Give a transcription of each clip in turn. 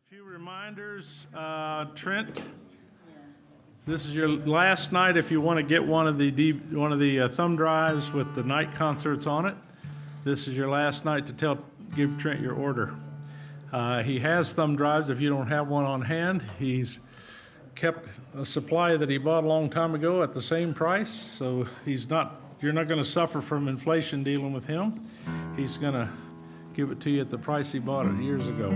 Few reminders, Trent. This is your last night if you want to get one of the thumb drives with the night concerts on it. This is your last night to give Trent your order. He has thumb drives. If you don't have one on hand, he's kept a supply that he bought a long time ago at the same price. So you're not going to suffer from inflation dealing with him. He's going to give it to you at the price he bought it years ago.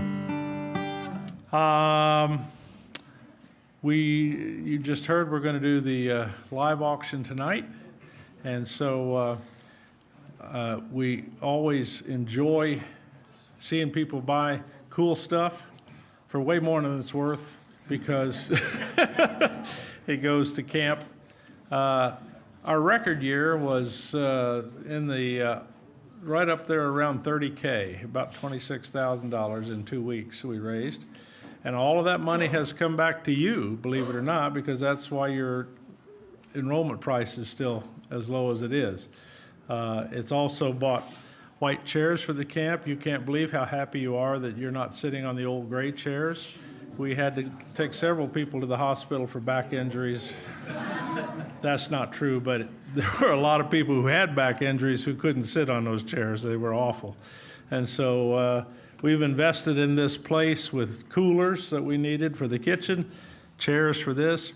You just heard we're going to do the live auction tonight, and so we always enjoy seeing people buy cool stuff for way more than it's worth because it goes to camp. Our record year was in the right up there around $30K, about $26,000 in 2 weeks we raised. And all of that money has come back to you, believe it or not, because that's why your enrollment price is still as low as it is. It's also bought white chairs for the camp. You can't believe how happy you are that you're not sitting on the old gray chairs. We had to take several people to the hospital for back injuries. That's not true, but there were a lot of people who had back injuries who couldn't sit on those chairs. They were awful. And so we've invested in this place with coolers that we needed for the kitchen, chairs for this.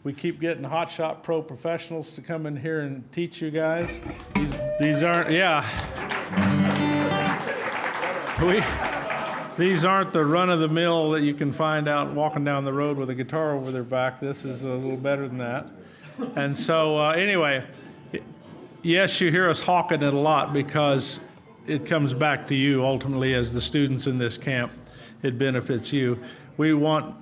We keep getting Hot Shot Pro professionals to come in here and teach you guys. These aren't, these aren't the run-of-the-mill that you can find out walking down the road with a guitar over their back. This is a little better than that. And so anyway, yes, you hear us hawking it a lot because it comes back to you ultimately as the students in this camp. It benefits you. We want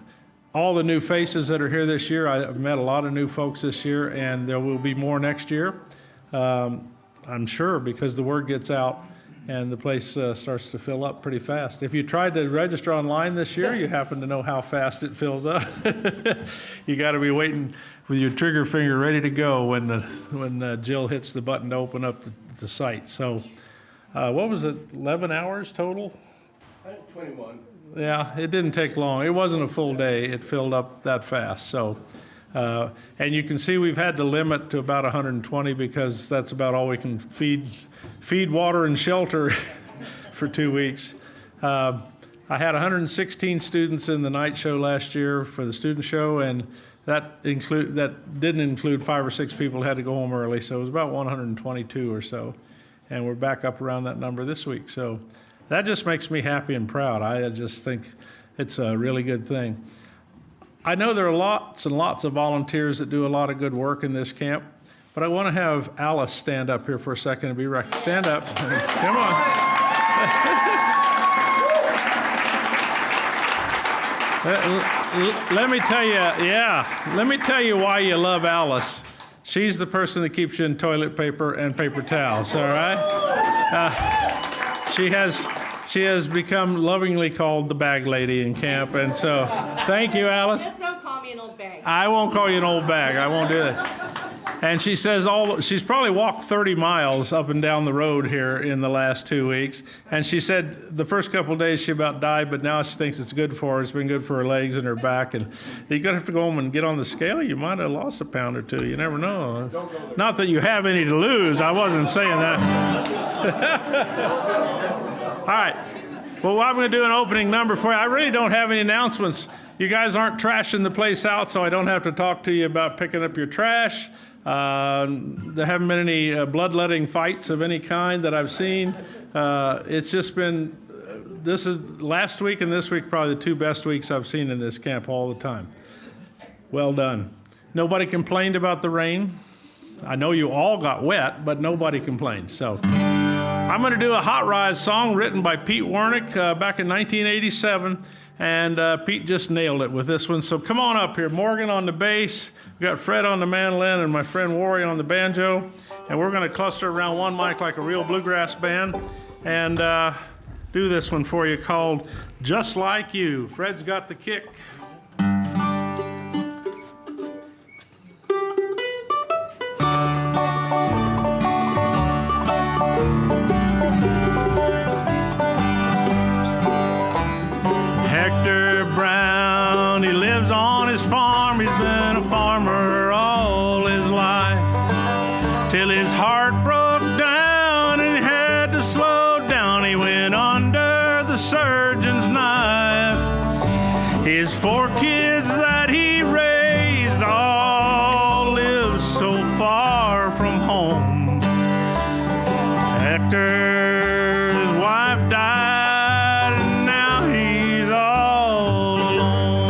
all the new faces that are here this year. I've met a lot of new folks this year, and there will be more next year. I'm sure, because the word gets out and the place starts to fill up pretty fast. If you tried to register online this year, you happen to know how fast it fills up. You got to be waiting with your trigger finger ready to go when Jill hits the button to open up the site. So. What was it, 11 hours total? I think 21. Yeah, it didn't take long. It wasn't a full day. It filled up that fast. So, and you can see we've had to limit to about 120 because that's about all we can feed, water, and shelter for 2 weeks. I had 116 students in the night show last year for the student show, and that didn't include 5 or 6 people who had to go home early, so it was about 122 or so. And we're back up around that number this week. So that just makes me happy and proud. I just think it's a really good thing. I know there are lots and lots of volunteers that do a lot of good work in this camp, but I want to have Alice stand up here for a second and be recognized. Stand up. Come on. Let me tell you why you love Alice. She's the person that keeps you in toilet paper and paper towels, all right? She has become lovingly called the bag lady in camp, and so thank you, Alice. Just don't call me an old bag. I won't call you an old bag. I won't do that. And she says she's probably walked 30 miles up and down the road here in the last 2 weeks. And she said the first couple of days she about died, but now she thinks it's good for her. It's been good for her legs and her back. And you're going to have to go home and get on the scale. You might have lost a pound or two. You never know. Not that you have any to lose. I wasn't saying that. All right. Well, I'm going to do an opening number for you. I really don't have any announcements. You guys aren't trashing the place out, so I don't have to talk to you about picking up your trash. There haven't been any bloodletting fights of any kind that I've seen. It's just been, this is last week and this week probably the 2 best weeks I've seen in this camp all the time. Well done. Nobody complained about the rain. I know you all got wet, but nobody complained. So I'm going to do a Hot Rise song written by Pete Wernick back in 1987. And Pete just nailed it with this one. So come on up here. Morgan on the bass. We got Fred on the mandolin and my friend Wari on the banjo. And we're going to cluster around one mic like a real bluegrass band and do this one for you called Just Like You. Fred's got the kick. the surgeon's knife. His 4 kids that he raised all live so far from home. Hector's wife died and now he's all alone.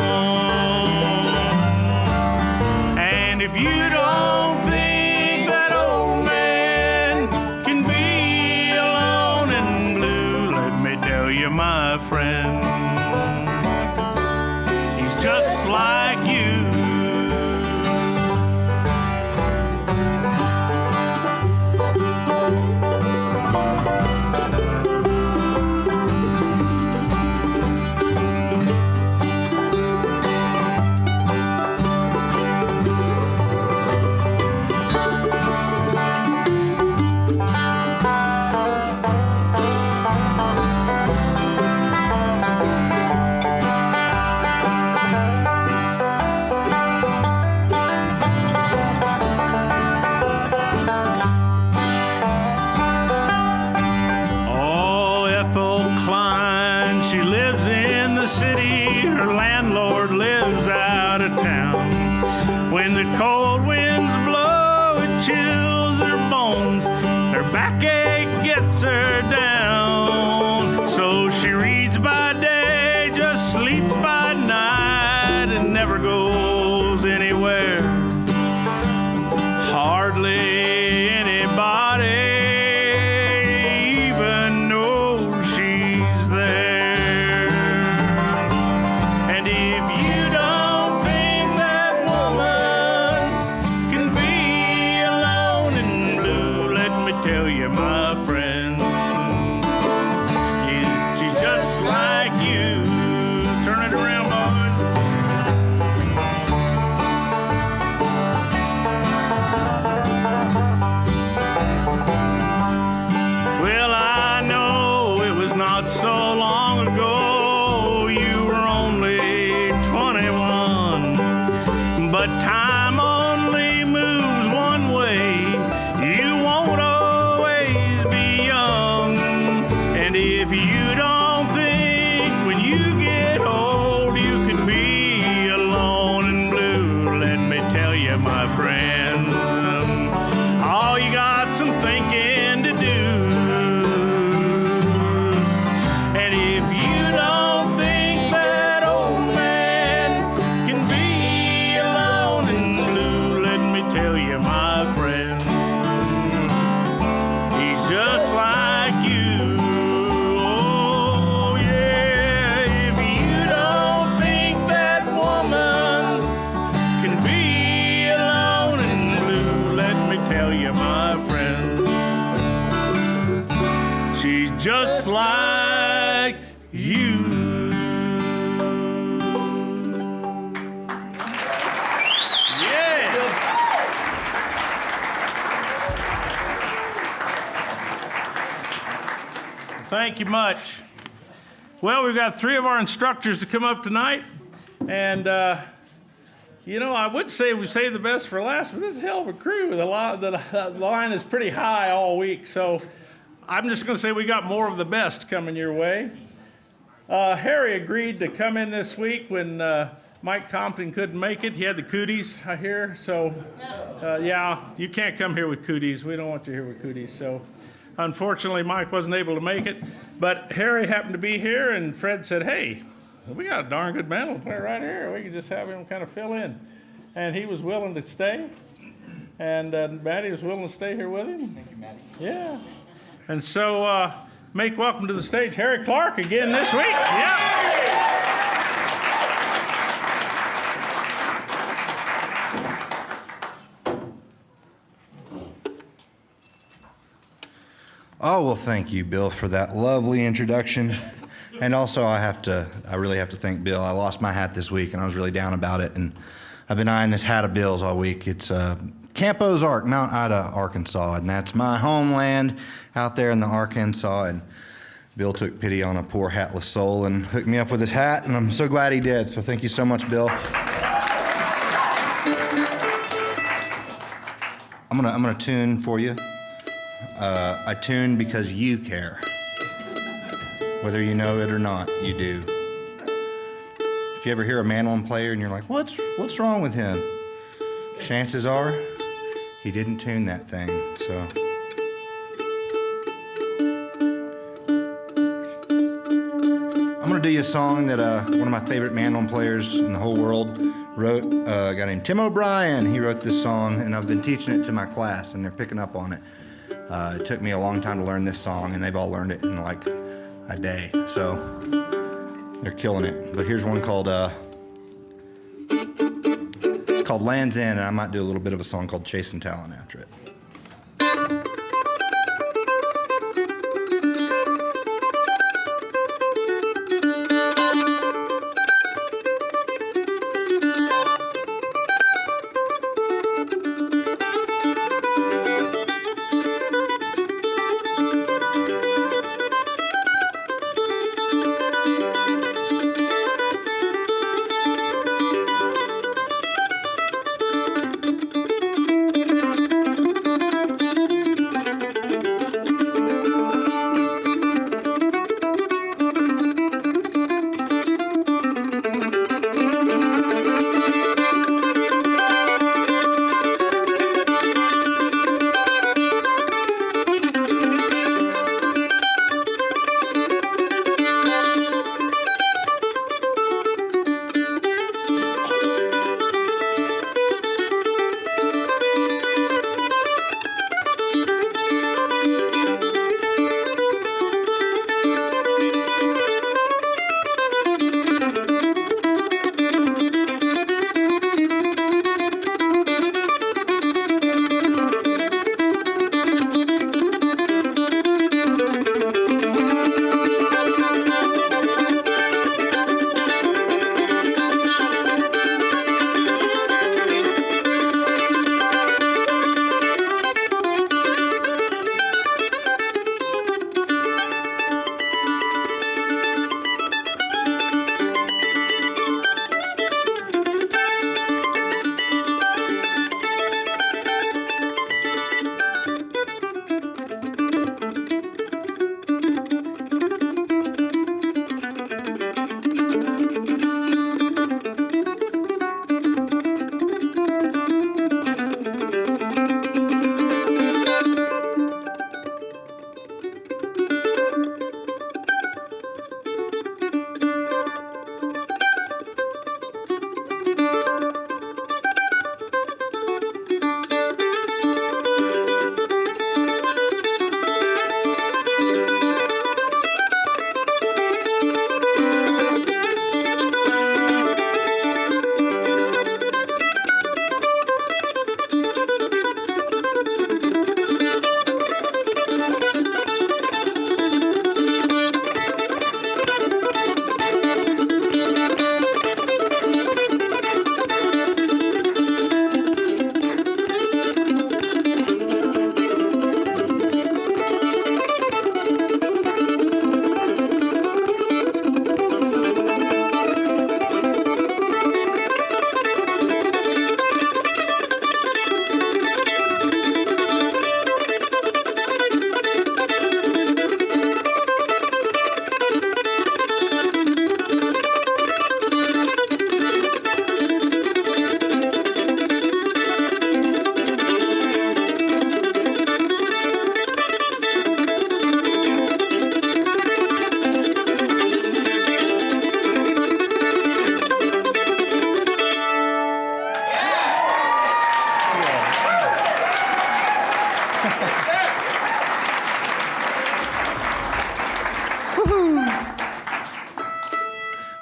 And if you don't think that old man can be alone and blue, let me tell you, my friend, he's just like you. When the cold winds blow, it chills her bones. Her backache gets her down. So she reads by day, just sleeps by night, and never goes anywhere. Hardly anybody even knows she's there. And if you don't think that woman can be alone and blue, let me tell you, my friend, she's just like you. Turn it around, boys. Well, I know it was not so long ago, you were only 21, but time only moves one way. You won't always be young, and if you don't think when you get old you could be alone and blue, let me tell you, my friend, oh, you got some thinking to do. And if you don't think that old man can be alone and blue, let me tell you, my friend, he's just like you. Oh, yeah, if you don't think that woman can be alone and blue, let me tell you, my friend, she's just like you. Yeah. Thank you much. Well, we've got 3 of our instructors to come up tonight, and you know, I would say we saved the best for last, but this is a hell of a crew. The line is pretty high all week, so I'm just going to say we got more of the best coming your way. Harry agreed to come in this week when Mike Compton couldn't make it. He had the cooties, I hear, so yeah, you can't come here with cooties. We don't want you here with cooties, so unfortunately Mike wasn't able to make it, but Harry happened to be here, and Fred said, hey, we got a darn good band player right here. We could just have him kind of fill in. And he was willing to stay. And Maddie was willing to stay here with him. Thank you, Maddie. Yeah. And so make welcome to the stage Harry Clark again this week. Yeah. Oh, well, thank you, Bill, for that lovely introduction. And also, I really have to thank Bill. I lost my hat this week, and I was really down about it. And I've been eyeing this hat of Bill's all week. It's Camp Ozark, Mount Ida, Arkansas, and that's my homeland out there in the Arkansas. And Bill took pity on a poor hatless soul and hooked me up with his hat, and I'm so glad he did. So thank you so much, Bill. I'm gonna tune for you. I tune because you care. Whether you know it or not, you do. If you ever hear a mandolin player and you're like, what's wrong with him? Chances are, he didn't tune that thing, so. I'm gonna do you a song that one of my favorite mandolin players in the whole world wrote, a guy named Tim O'Brien. He wrote this song, and I've been teaching it to my class, and they're picking up on it. It took me a long time to learn this song, and they've all learned it in like a day, so they're killing it. But here's one called, it's called Land's End, and I might do a little bit of a song called Chasing Talon after it.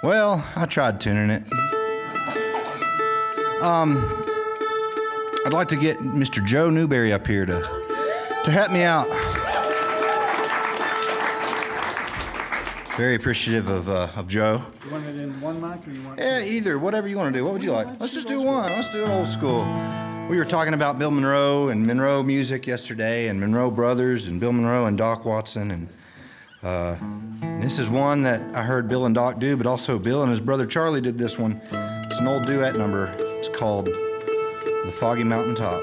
Well, I tried tuning it. I'd like to get Mr. Joe Newberry up here to help me out. Very appreciative of Joe. You want it in one mic or you want Yeah, either. Whatever you want to do. What would you like? Let's just do one. Let's do it old school. We were talking about Bill Monroe and Monroe music yesterday, and Monroe Brothers and Bill Monroe and Doc Watson. And this is one that I heard Bill and Doc do, but also Bill and his brother Charlie did this one. It's an old duet number. It's called The Foggy Mountain Top.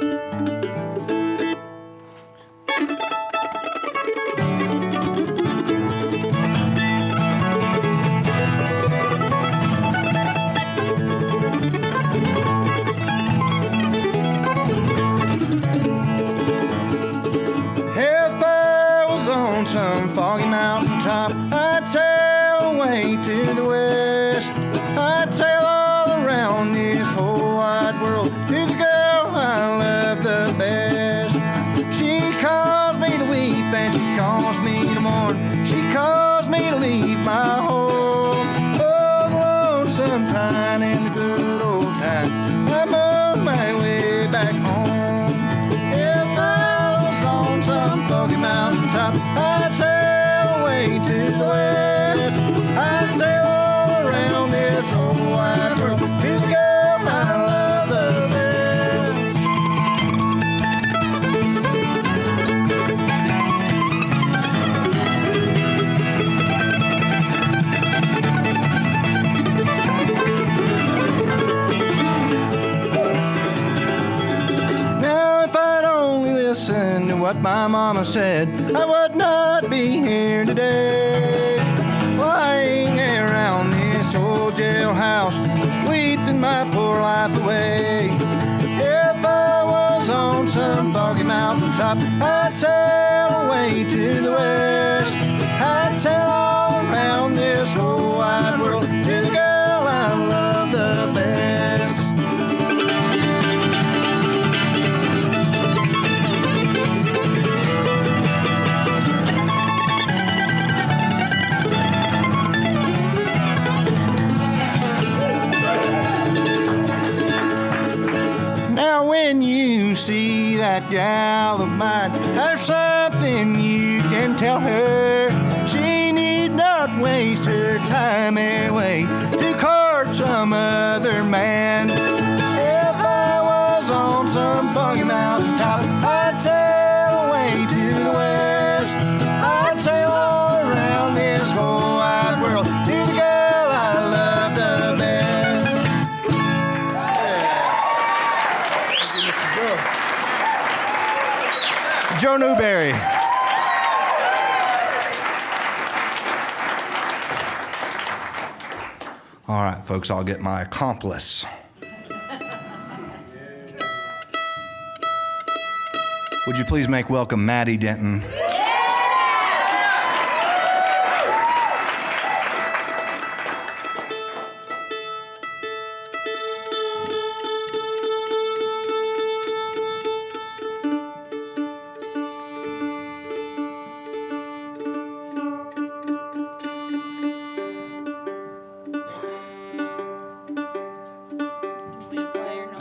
sail away to the west. I'd sail all around this whole wide world to the girl I love the best. She caused me to weep and she caused me to mourn. She caused me to leave my home. Oh, the lonesome pine and the good old time. I'm on my way back home. If I was on some foggy mountaintop, I'd sail away to the west. I'd sail all around this whole wide world to the girl I love the best. Now if I'd only listened to what my mama said, I would not be here today, lying around this old jailhouse, weeping my poor life away. If I was on some foggy mountaintop, I'd sail away to the west. I'd sail all around this whole wide world to the girl I love the best. Now when you see that gal of mine, there's something you can tell her. She need not waste her time away to court some other man. If I was on some foggy mountaintop, I'd sail away to the west. I'd sail all around this whole wide world to the girl I love the best. Joe Newberry. All right, folks, I'll get my accomplice. Would you please make welcome Maddie Denton?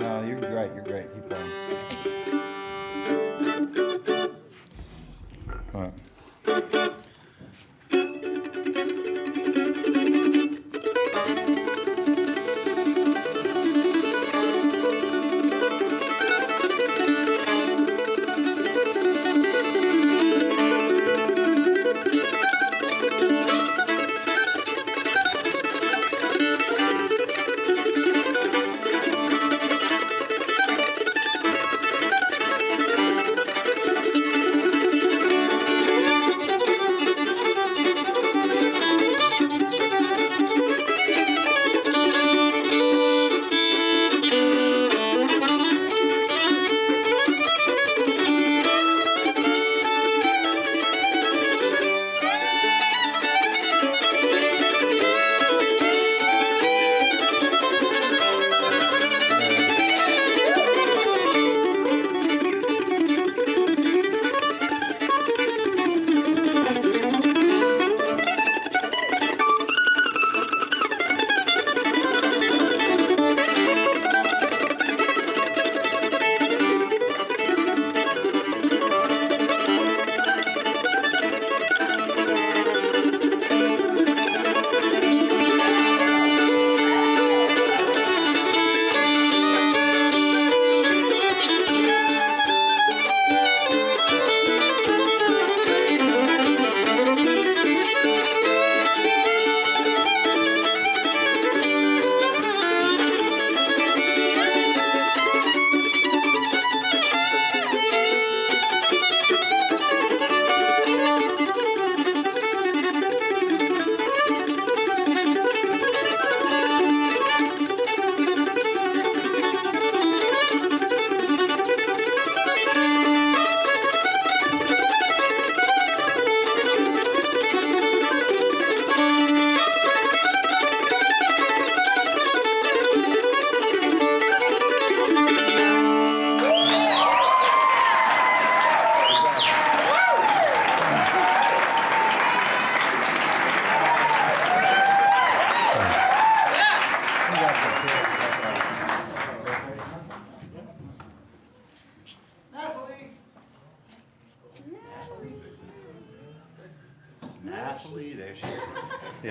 No, you're great. You're great. Keep playing.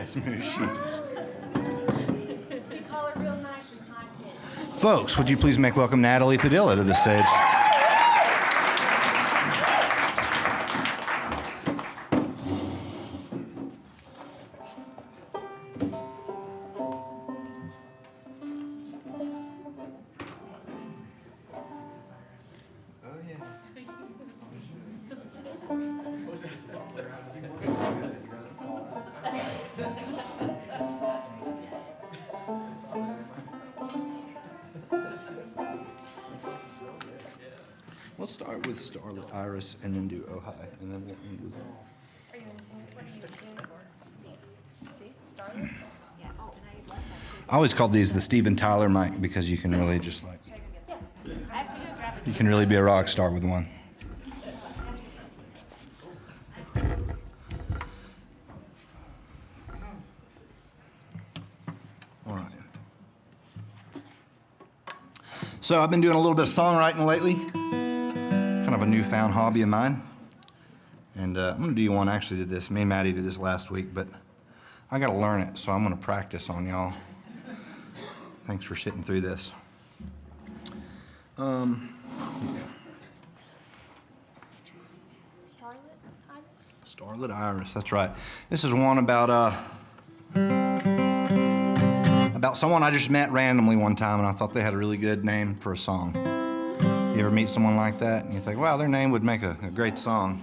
Smooth sheet. You call her real nice and high pitched. Folks, would you please make welcome Natalie Padilla to the stage? We'll start with Starlit Iris and then do Oh Hi, and then we'll end with Are you in tune? What are you in tune for? C. C? Starlet? Yeah. Oh, and I left I always called these the Steven Tyler mic because you can really just like, that. Yeah. I have to go grab it. you can really be a rock star with one. All right. So I've been doing a little bit of songwriting lately, kind of a newfound hobby of mine. And I'm going to do you one. I actually did this. Me and Maddie did this last week, but I got to learn it, so I'm going to practice on y'all. Thanks for sitting through this. Starlet Iris? Starlit Iris, that's right. This is one about someone I just met randomly one time, and I thought they had a really good name for a song. You ever meet someone like that, and you think, wow, their name would make a great song?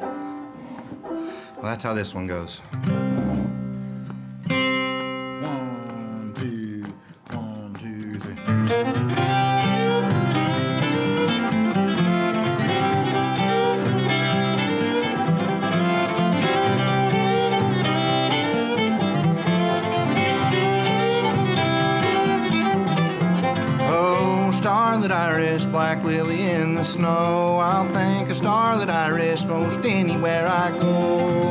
Well, that's how this one goes. 1, 2, 1, 2, 3. Starlit Iris, black lily in the snow. I'll thank a starlit Iris most anywhere I go.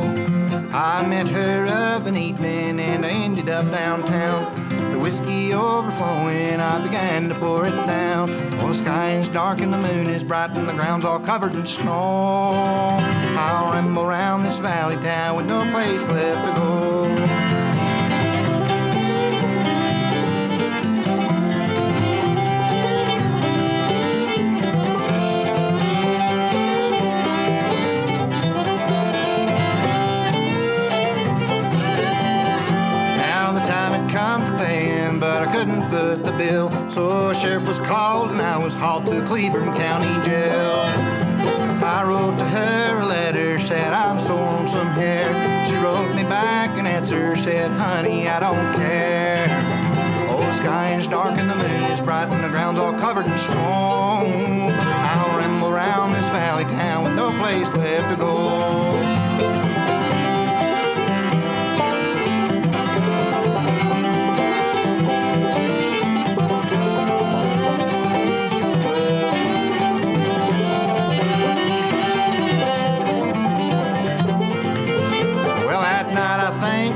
I met her of an evening and I ended up downtown. The whiskey overflowing, I began to pour it down. Well, the sky is dark and the moon is bright and the ground's all covered in snow. I'll ramble around this valley town with no place left to go. But I couldn't foot the bill, so a sheriff was called and I was hauled to Cleburne County Jail. I wrote to her a letter, said I'm so lonesome here. She wrote me back an answer, said, honey, I don't care. Oh, the sky is dark and the moon is bright and the ground's all covered in snow. I'll ramble around this valley town with no place left to go.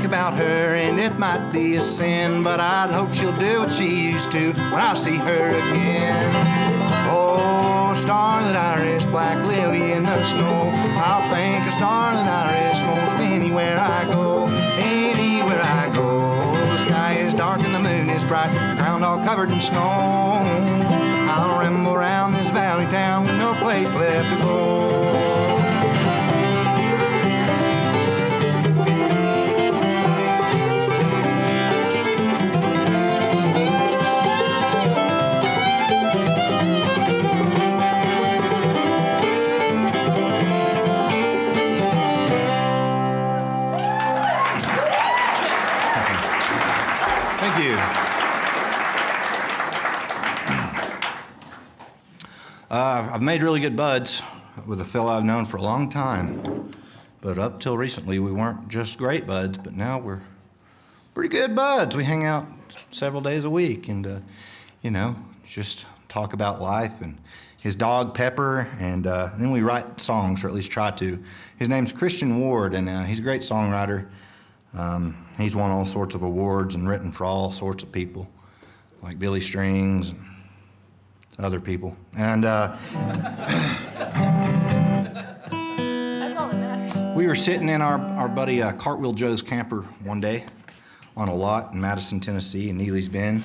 About her, and it might be a sin, but I hope she'll do what she used to when I see her again. Oh, starlit Iris, black lily in the snow. I'll thank a starlit Iris most anywhere I go. Anywhere I go. The sky is dark and the moon is bright, the ground all covered in snow. I'll ramble around this valley town with no place left to go. I've made really good buds with a fellow I've known for a long time, but up till recently we weren't just great buds, but now we're pretty good buds. We hang out several days a week and, just talk about life and his dog Pepper, and then we write songs, or at least try to. His name's Christian Ward, and he's a great songwriter. He's won all sorts of awards and written for all sorts of people, like Billy Strings and other people. And That's all that matters. we were sitting in our buddy Cartwheel Joe's camper one day on a lot in Madison, Tennessee, in Neely's Bend.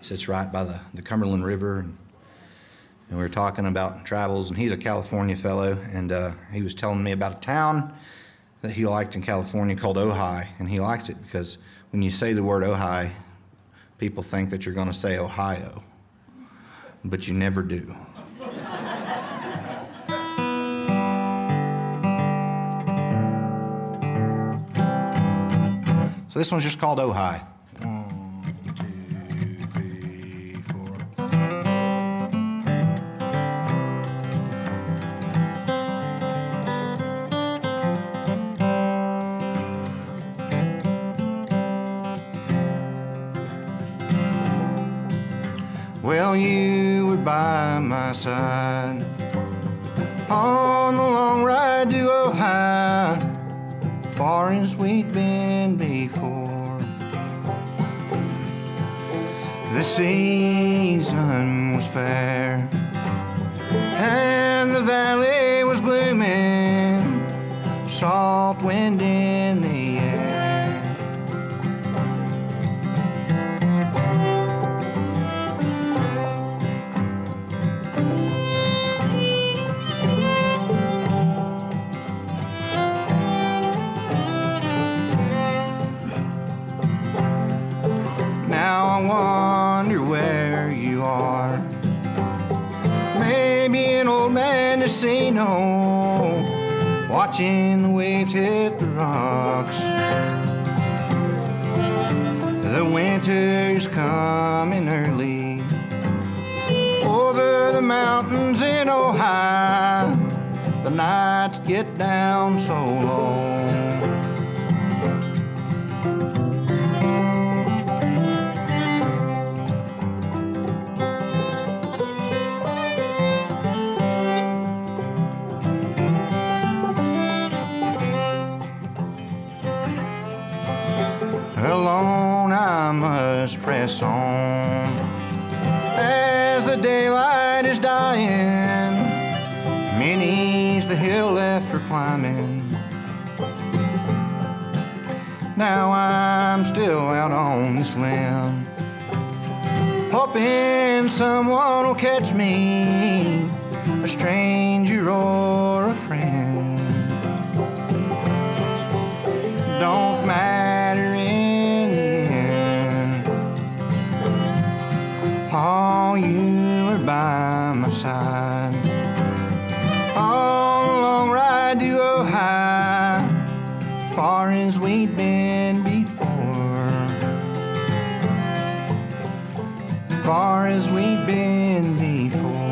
Sits right by the Cumberland River. And we were talking about travels, and he's a California fellow, and he was telling me about a town that he liked in California called Ojai, and he liked it because when you say the word Ojai, people think that you're going to say Ohio, but you never do. So this one's just called Ojai. 1, 2, 3, 4. Well, you were by my side on the long ride to Ohio, far as we'd been before. The season was fair, and the valley was blooming, salt wind in the air. Now I wonder where you are. Maybe an old Mendocino, watching the waves hit the rocks. The winter's coming early over the mountains in Ohio. The nights get down so low. Alone I must press on as the daylight is dying. Many's the hill left for climbing. Now I'm still out on this limb, hoping someone will catch me, a stranger or a friend. Don't matter in the end. Oh, you were by my side on a long ride to Ohio, far as we'd been before. Far as we'd been before.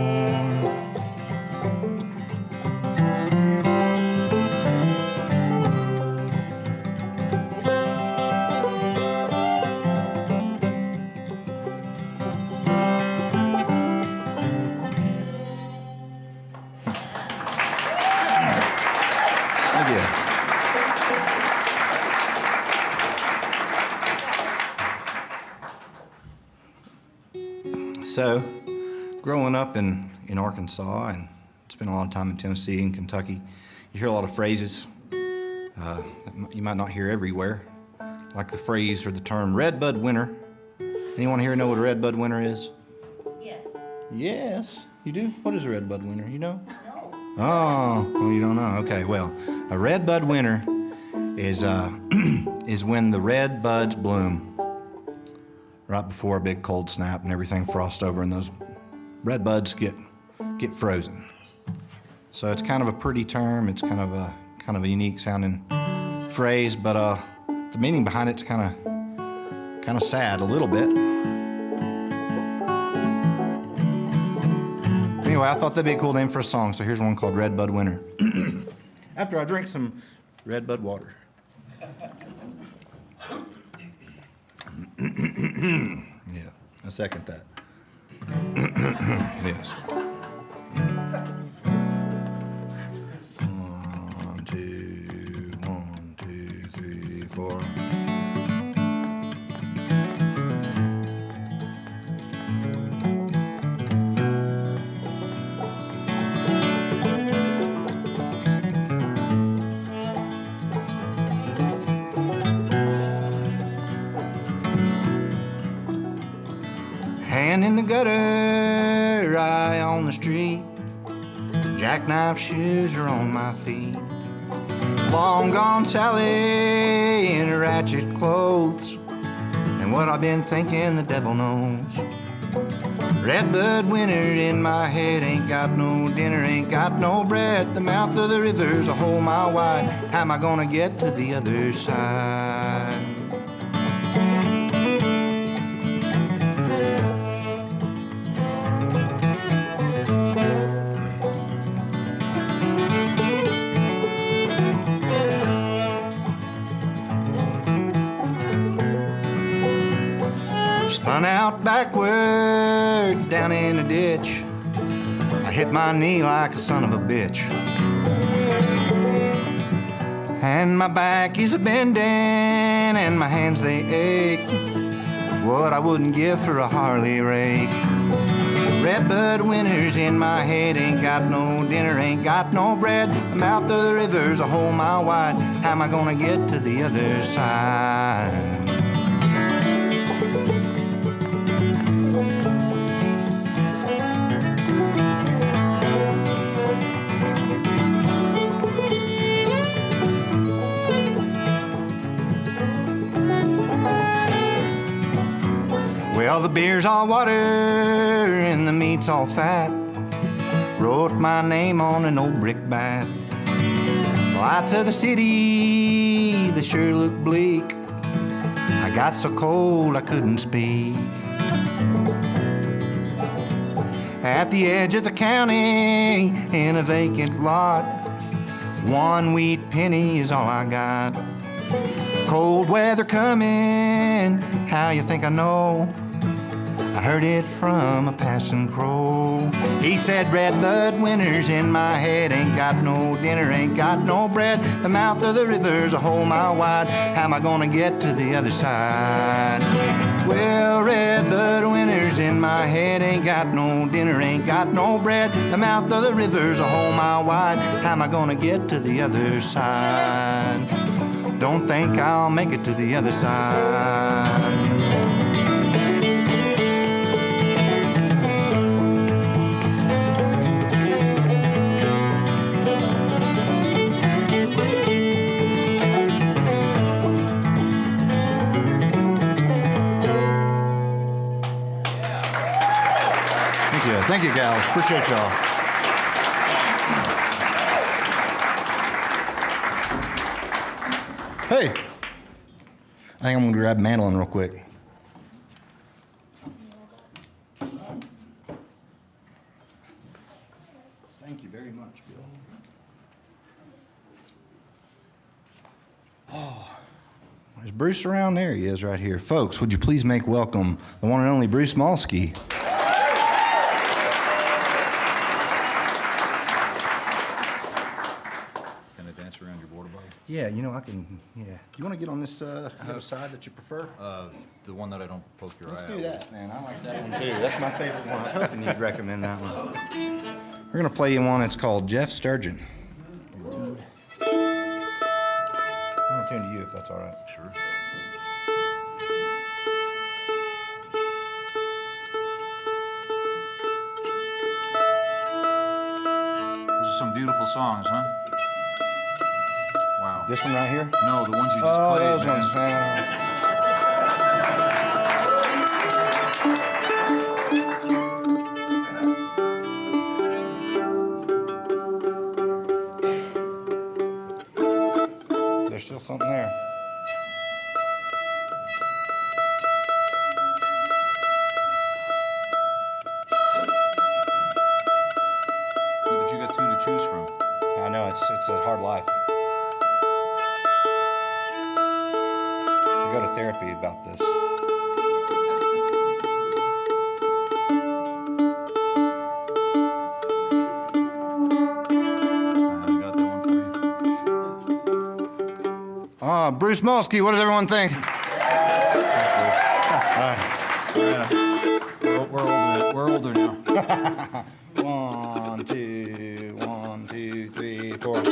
So, growing up in Arkansas and spent a lot of time in Tennessee and Kentucky, you hear a lot of phrases that you might not hear everywhere, like the phrase or the term redbud winter. Anyone here know what a redbud winter is? Yes. Yes, you do? What is a redbud winter? You know? No. Oh, well, you don't know. Okay, well, a redbud winter is when the red buds bloom right before a big cold snap and everything frosts over and those red buds get frozen. So it's kind of a pretty term. It's kind of a unique sounding phrase, but the meaning behind it's kind of sad a little bit. Anyway, I thought that'd be a cool name for a song, so here's one called Redbud Winter. After I drink some redbud water. Yeah, I second that. Yes. 1, 2, 1, 2, 3, 4. hand in the gutter, eye on the street. Jackknife shoes are on my feet. Long gone Sally in ratchet clothes. And what I've been thinking, the devil knows. Redbud winter in my head, ain't got no dinner, ain't got no bread. The mouth of the river's a whole mile wide. How am I gonna get to the other side? Spun out backward down in a ditch. I hit my knee like a son of a bitch. And my back is a bending and my hands they ache. What I wouldn't give for a Harley rake. Redbud winters in my head, ain't got no dinner, ain't got no bread. The mouth of the river's a whole mile wide. How am I gonna get to the other side? Well, the beer's all water and the meat's all fat. Wrote my name on an old brick bat. Lights of the city, they sure look bleak. I got so cold I couldn't speak. At the edge of the county, in a vacant lot, 1 wheat penny is all I got. Cold weather coming, how you think I know? I heard it from a passing crow. He said, Redbud winters in my head, ain't got no dinner, ain't got no bread. The mouth of the river's a whole mile wide. How am I gonna get to the other side? Well, Redbud winters in my head, ain't got no dinner, ain't got no bread. The mouth of the river's a whole mile wide. How am I gonna get to the other side? Don't think I'll make it to the other side. Thank you, gals. Appreciate y'all. Hey, I think I'm gonna grab mandolin real quick. Thank you very much, Bill. Oh, is Bruce around? There he is right here. Folks, would you please make welcome the one and only Bruce Molsky. Yeah, you know, I can, yeah. Do you want to get on this other side that you prefer? The one that I don't poke your eye out. Let's do that, man. I like that one, too. That's my favorite one. I was hoping you'd recommend that one. We're going to play you one that's called Jeff Sturgeon. I'm going to tune to you if that's all right. Sure. Those are some beautiful songs, huh? Wow. This one right here? No, the ones you just played, those man. ones. There's still something there. Yeah, but you got two to choose from. I know, it's a hard life. Go to therapy about this. I got that one for you. Bruce Molsky, what does everyone think? We're older now. 1, 2, 1, 2, 3, 4.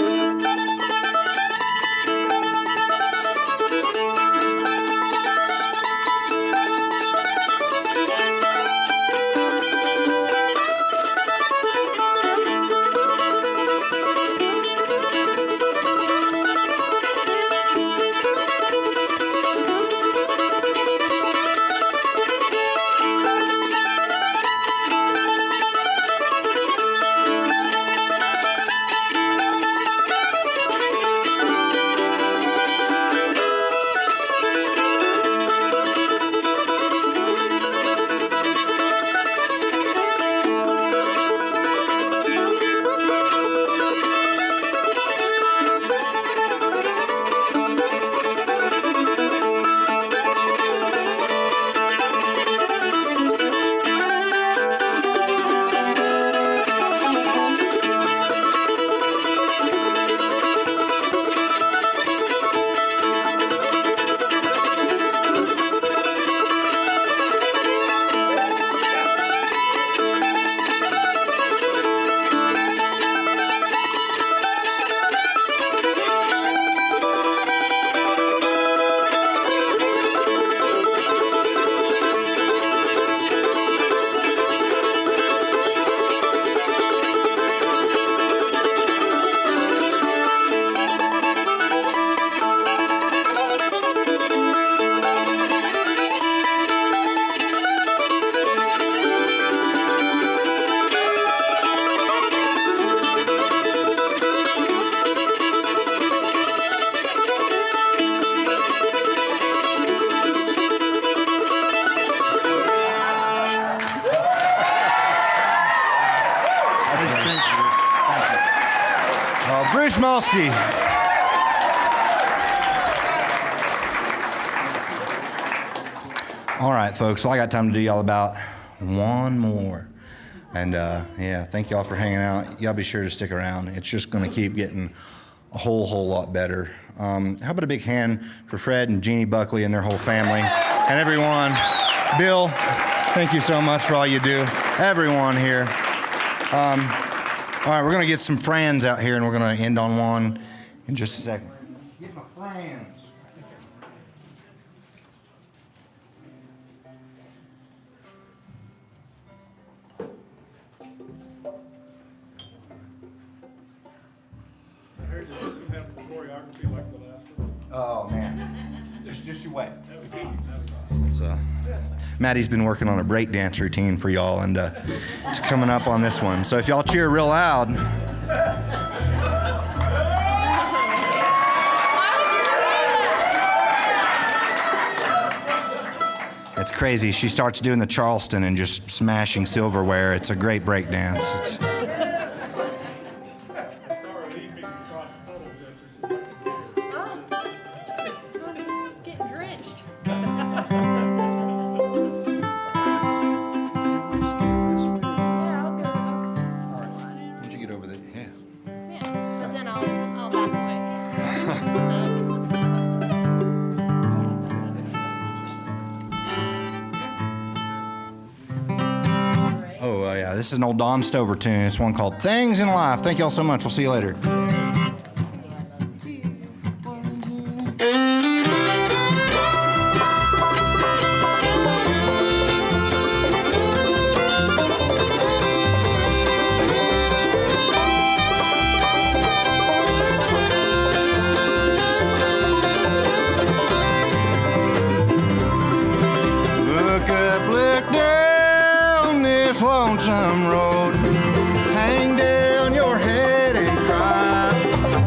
Bruce Molsky. All right, folks, well, I got time to do y'all about one more. And yeah, thank y'all for hanging out. Y'all be sure to stick around. It's just going to keep getting a whole lot better. How about a big hand for Fred and Jeannie Buckley and their whole family and everyone. Bill, thank you so much for all you do. Everyone here. All right, we're going to get some friends out here, and we're going to end on one in just a second. Get my friends. I heard that this one have choreography like the last one. Oh, man. Just you wait. So, Maddie's been working on a break dance routine for y'all, and it's coming up on this one. So if y'all cheer real loud. It's crazy. She starts doing the Charleston and just smashing silverware. It's a great break dance. This is an old Don Stover tune. It's one called Things in Life. Thank y'all so much. We'll see you later. Look up, look down this lonesome road. Hang down your head and cry.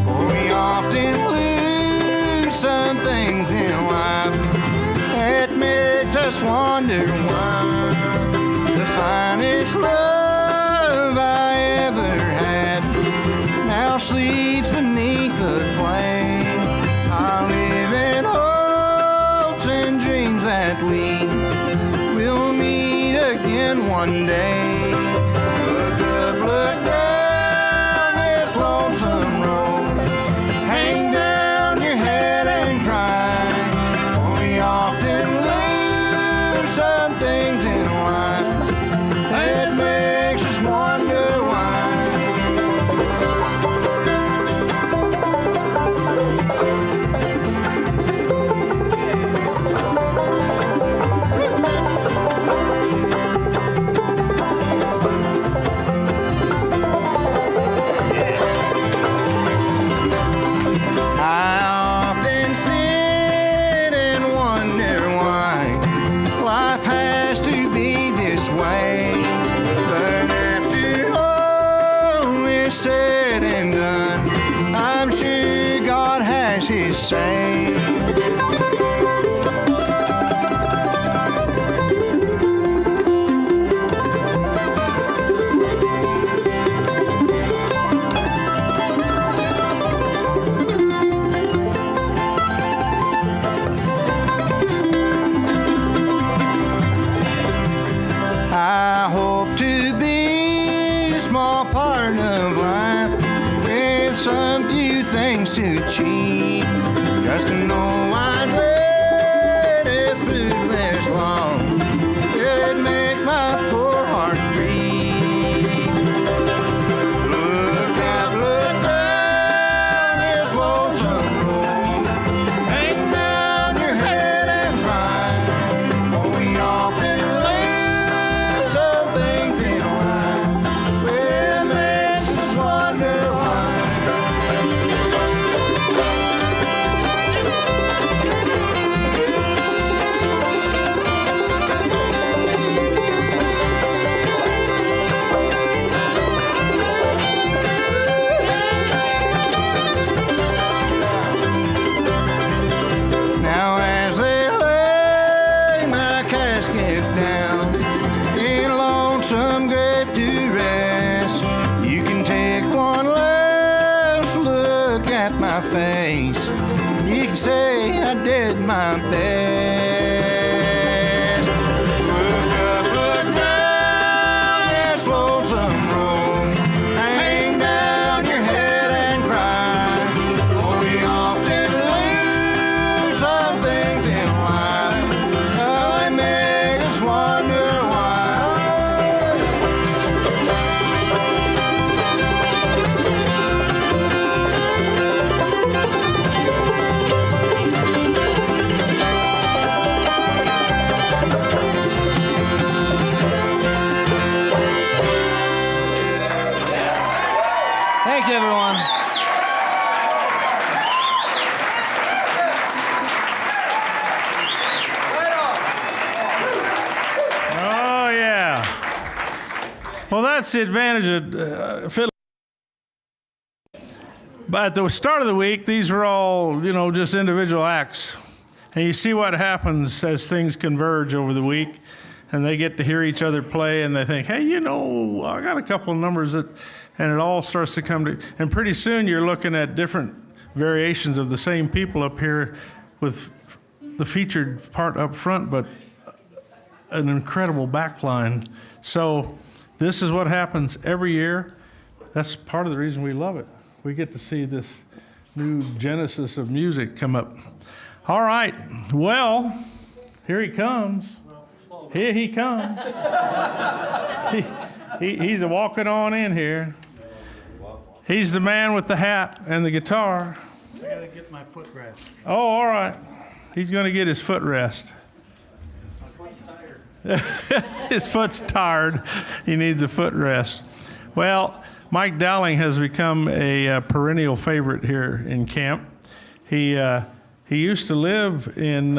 For we often lose some things in life. That makes us wonder why. The finest love I ever had now sleeps beneath a plane. I live in hopes and dreams that we will meet again one day. Look up, look down this lonesome road. Hang down your head and cry. We often lose some things in life that makes us wonder why. Said and done, I'm sure God has his say. I hope to be a small part of life with some few things to achieve. Just to know I'd led a fruitless long could make my poor heart grieve. Look out, look down this lonesome road. Hang down your head and cry. For we often lose some things in life. Well, makes us wonder why. Now as they lay my casket down in a lonesome grave to rest, you can take one last look my face. You can say I did my best. Look up, look down, this lonesome road. Hang down your head and cry. For we often lose some things in life. Oh, they make us wonder why. Thank you, everyone. Oh, yeah. Well, that's the advantage of fiddle. But at the start of the week, these were all, just individual acts. And you see what happens as things converge over the week, and they get to hear each other play, and they think, hey, I got a couple of numbers and it all starts to come to, and pretty soon you're looking at different variations of the same people up here with the featured part up front, but an incredible backline. So this is what happens every year. That's part of the reason we love it. We get to see this new genesis of music come up. All right, well, here he comes. Here he comes. He's walking on in here. He's the man with the hat and the guitar. I gotta get my foot rest. Oh, all right. He's going to get his foot rest. My foot's tired. His foot's tired. He needs a foot rest. Well, Mike Dowling has become a perennial favorite here in camp. He used to live in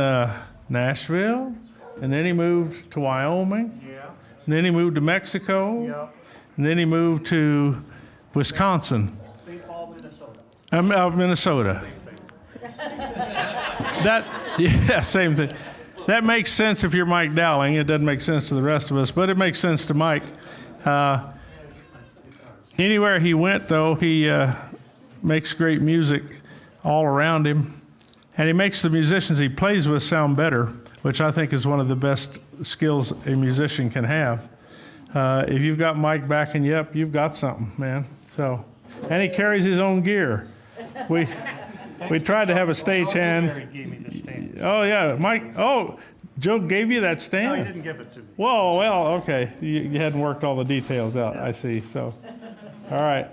Nashville, and then he moved to Wyoming, Yeah, and then he moved to Mexico, yeah. and then he moved to Wisconsin, St. Paul, Minnesota. Minnesota. Same thing. That makes sense if you're Mike Dowling. It doesn't make sense to the rest of us, but it makes sense to Mike. Anywhere he went, though, he makes great music all around him, and he makes the musicians he plays with sound better, which I think is one of the best skills a musician can have. If you've got Mike backing you up, you've got something, man. So, and he carries his own gear. We tried to have a stagehand. Jerry gave me the stand. Oh yeah, Mike. Oh, Joe gave you that stand? No, he didn't give it to me. Whoa, well, okay. You hadn't worked all the details out, I see. So, all right.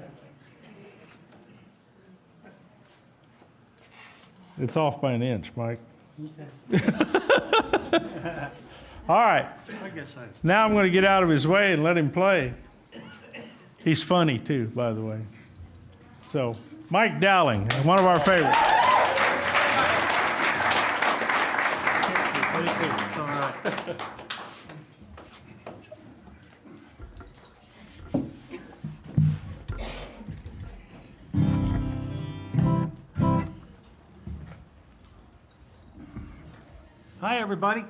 It's off by an inch, Mike. All right. I guess I. Now I'm going to get out of his way and let him play. He's funny, too, by the way. So, Mike Dowling, one of our favorites. It's all right. Hi, everybody.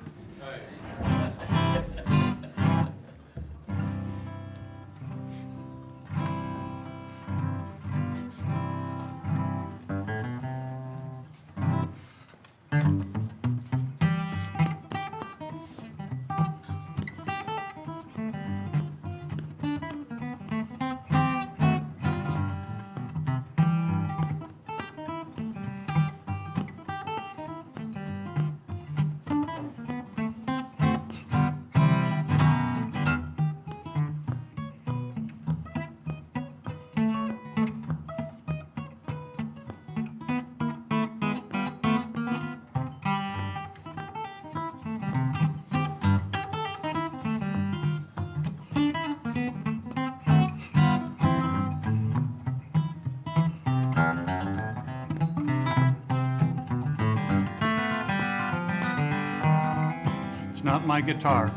It's not my guitar.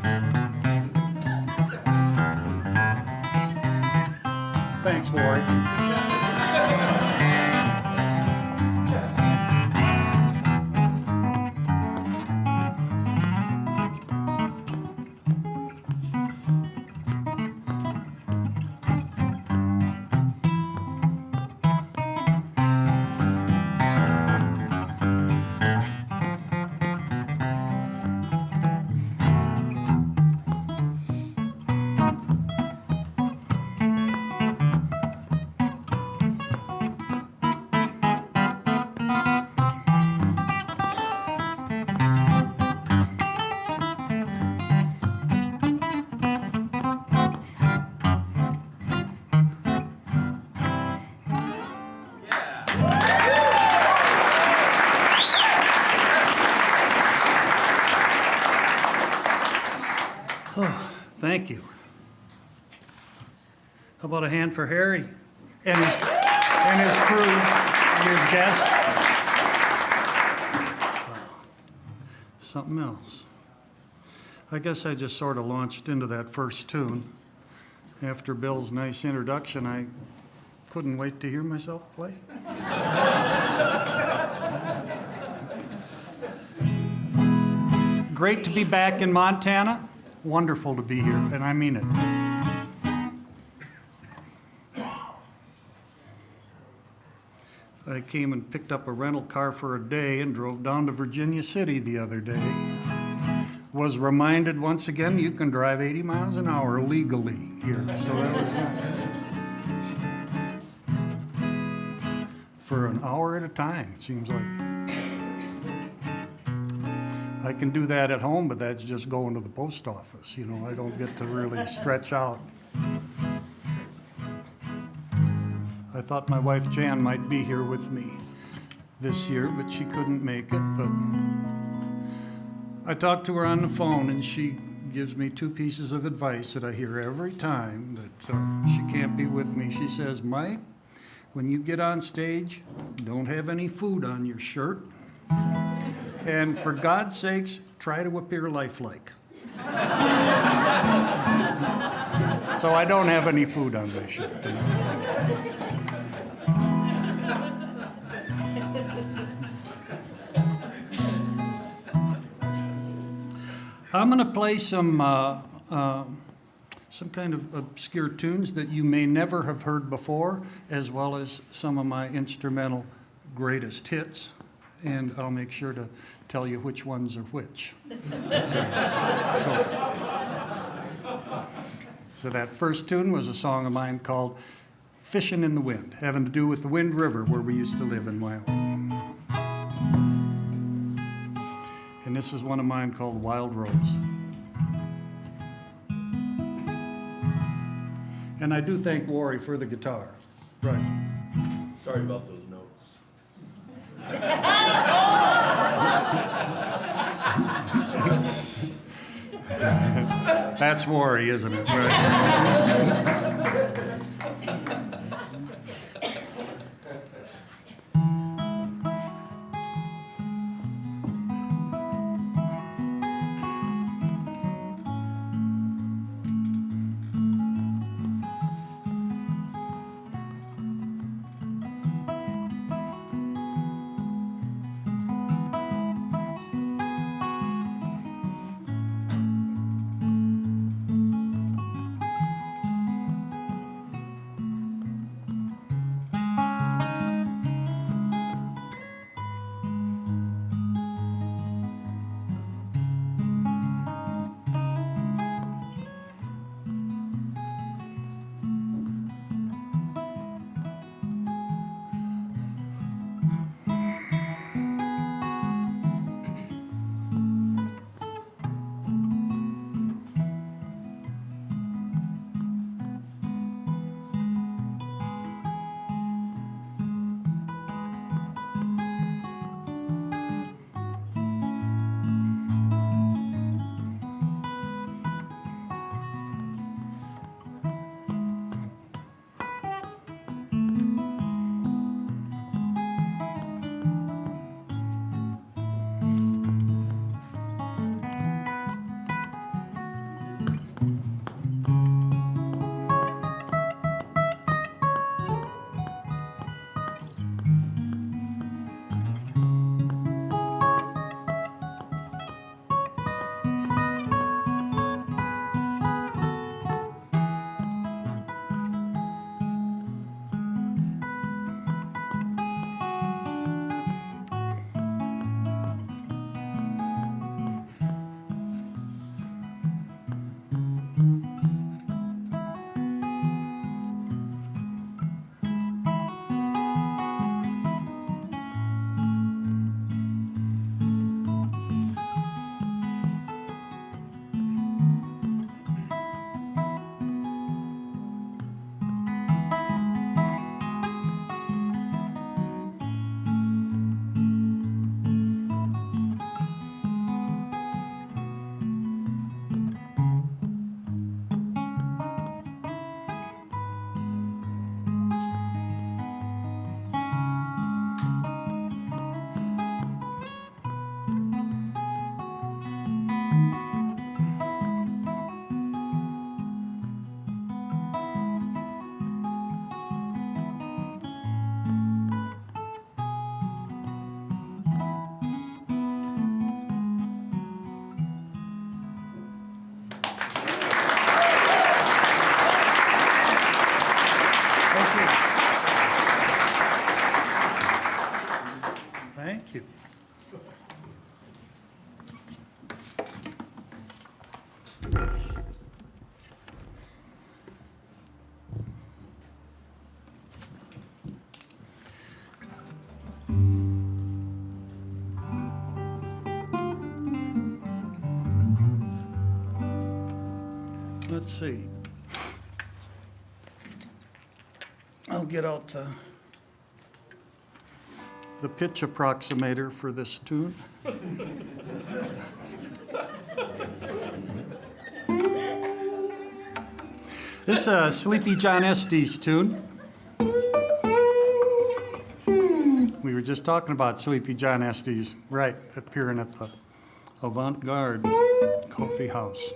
Thanks, Ward. Thank you. How about a hand for Harry and his crew and his guest? Wow. Something else. I guess I just sort of launched into that first tune. After Bill's nice introduction, I couldn't wait to hear myself play. Great to be back in Montana. Wonderful to be here, and I mean it. I came and picked up a rental car for a day and drove down to Virginia City the other day. Was reminded once again you can drive 80 miles an hour legally here, so that was nice. For an hour at a time, it seems like. I can do that at home, but that's just going to the post office, you know, I don't get to really stretch out. I thought my wife Jan might be here with me this year, but she couldn't make it. But I talked to her on the phone, and she gives me two pieces of advice that I hear every time that she can't be with me. She says, Mike, when you get on stage, don't have any food on your shirt. And for God's sakes, try to appear lifelike. So I don't have any food on my shirt tonight. I'm going to play some kind of obscure tunes that you may never have heard before, as well as some of my instrumental greatest hits. And I'll make sure to tell you which ones are which. So that first tune was a song of mine called Fishin' in the Wind, having to do with the Wind River where we used to live in Wyoming. And this is one of mine called Wild Rose. And I do thank Wari for the guitar. Right. Sorry about those notes. That's Wari, isn't it? Right. Let's see. I'll get out the pitch approximator for this tune. This is Sleepy John Estes tune. We were just talking about Sleepy John Estes, right, appearing at the Avant-Garde Coffee House.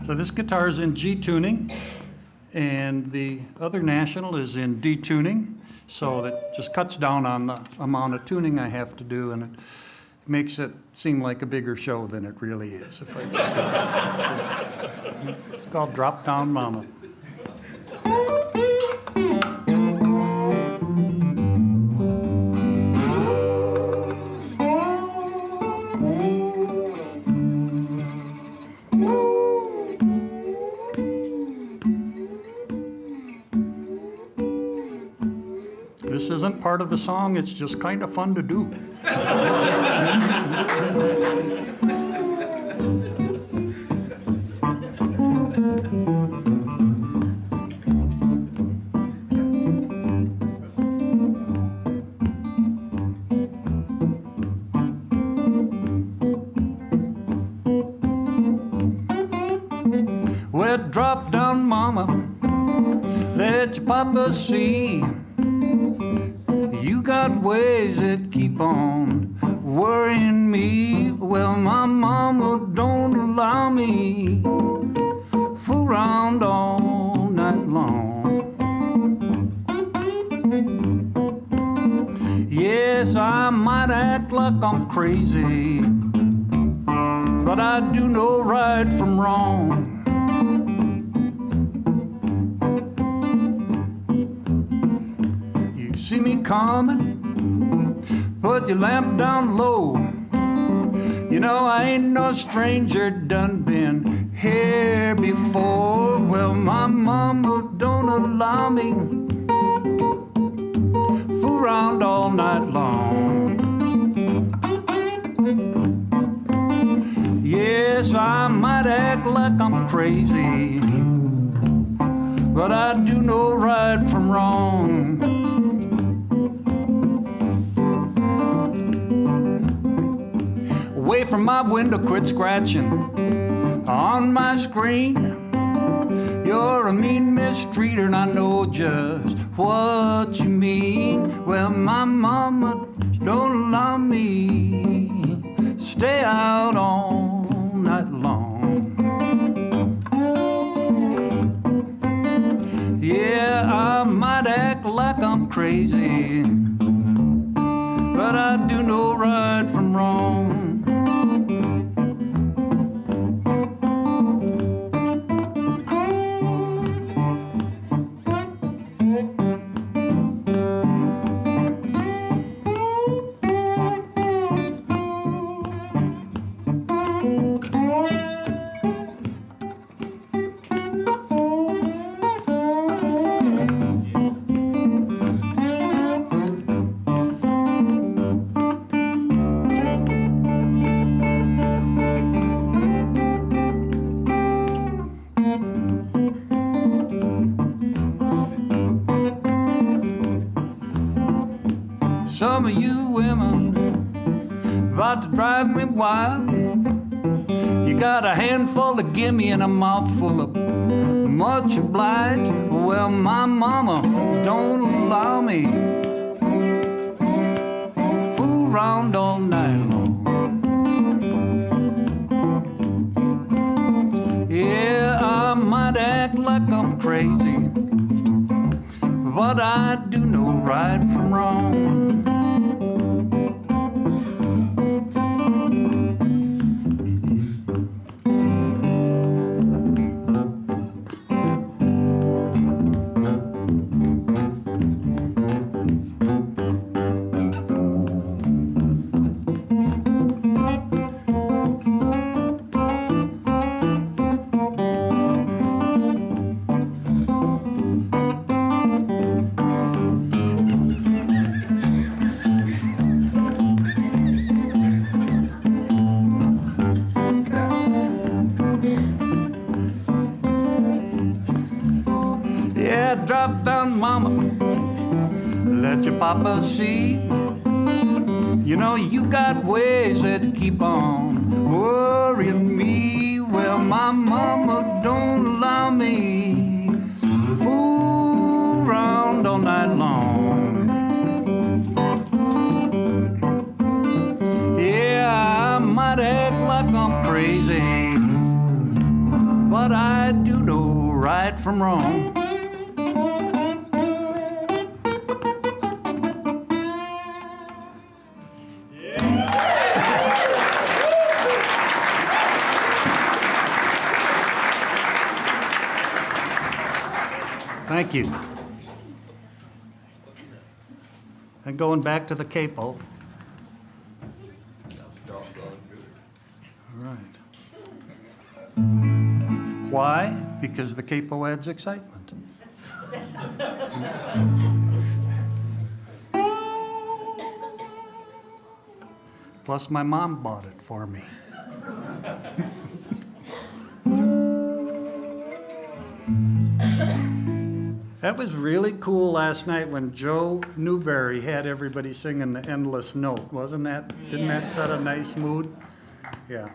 So this guitar is in G tuning, and the other National is in D tuning, so that just cuts down on the amount of tuning I have to do, and it makes it seem like a bigger show than it really is. If I just do this. It's called Drop Down Mama. This isn't part of the song, it's just kind of fun to do. Well, drop down, mama, let your papa see. You got ways that keep on worrying me. Well, my mama don't allow me fool around all night long. Yes, I might act like I'm crazy, but I do know right from wrong. See me coming, put your lamp down low. You know I ain't no stranger, done been here before. Well, my mama don't allow me fool around all night long. Yes, I might act like I'm crazy, but I do know right from wrong. Away from my window, quit scratching on my screen. You're a mean mistreater, and I know just what you mean. Well, my mama don't allow me stay out all night long. Yeah, I might act like I'm crazy, but I do know right from wrong. Some of you women about to drive me wild. You got a handful of gimme and a mouthful of much obliged. Well, my mama don't allow me fool around all night long. Yeah, I might act like I'm crazy, but I do know right from wrong. down, mama. Let your papa see. You know you got ways that keep on worrying me. Well, my mama don't allow me fool around all night long. Yeah, I might act like I'm crazy, but I do know right from wrong. Thank you. And going back to the capo. All right. Why? Because the capo adds excitement. Plus, my mom bought it for me. That was really cool last night when Joe Newberry had everybody singing the Endless Note. Wasn't that, didn't that set a nice mood? Yeah.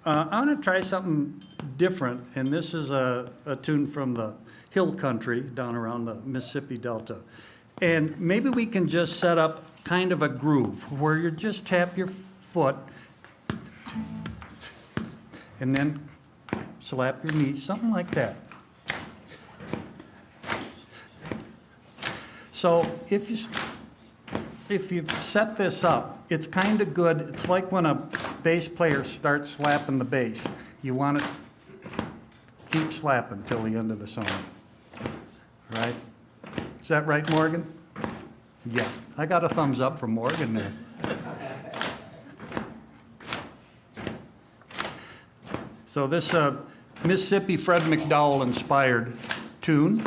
I'm going to try something different, and this is a tune from the hill country down around the Mississippi Delta. And maybe we can just set up kind of a groove where you just tap your foot and then slap your knee, something like that. So if you set this up, it's kind of good. It's like when a bass player starts slapping the bass. You want to keep slapping till the end of the song, right? Is that right, Morgan? Yeah, I got a thumbs up from Morgan there. So this Mississippi Fred McDowell inspired tune.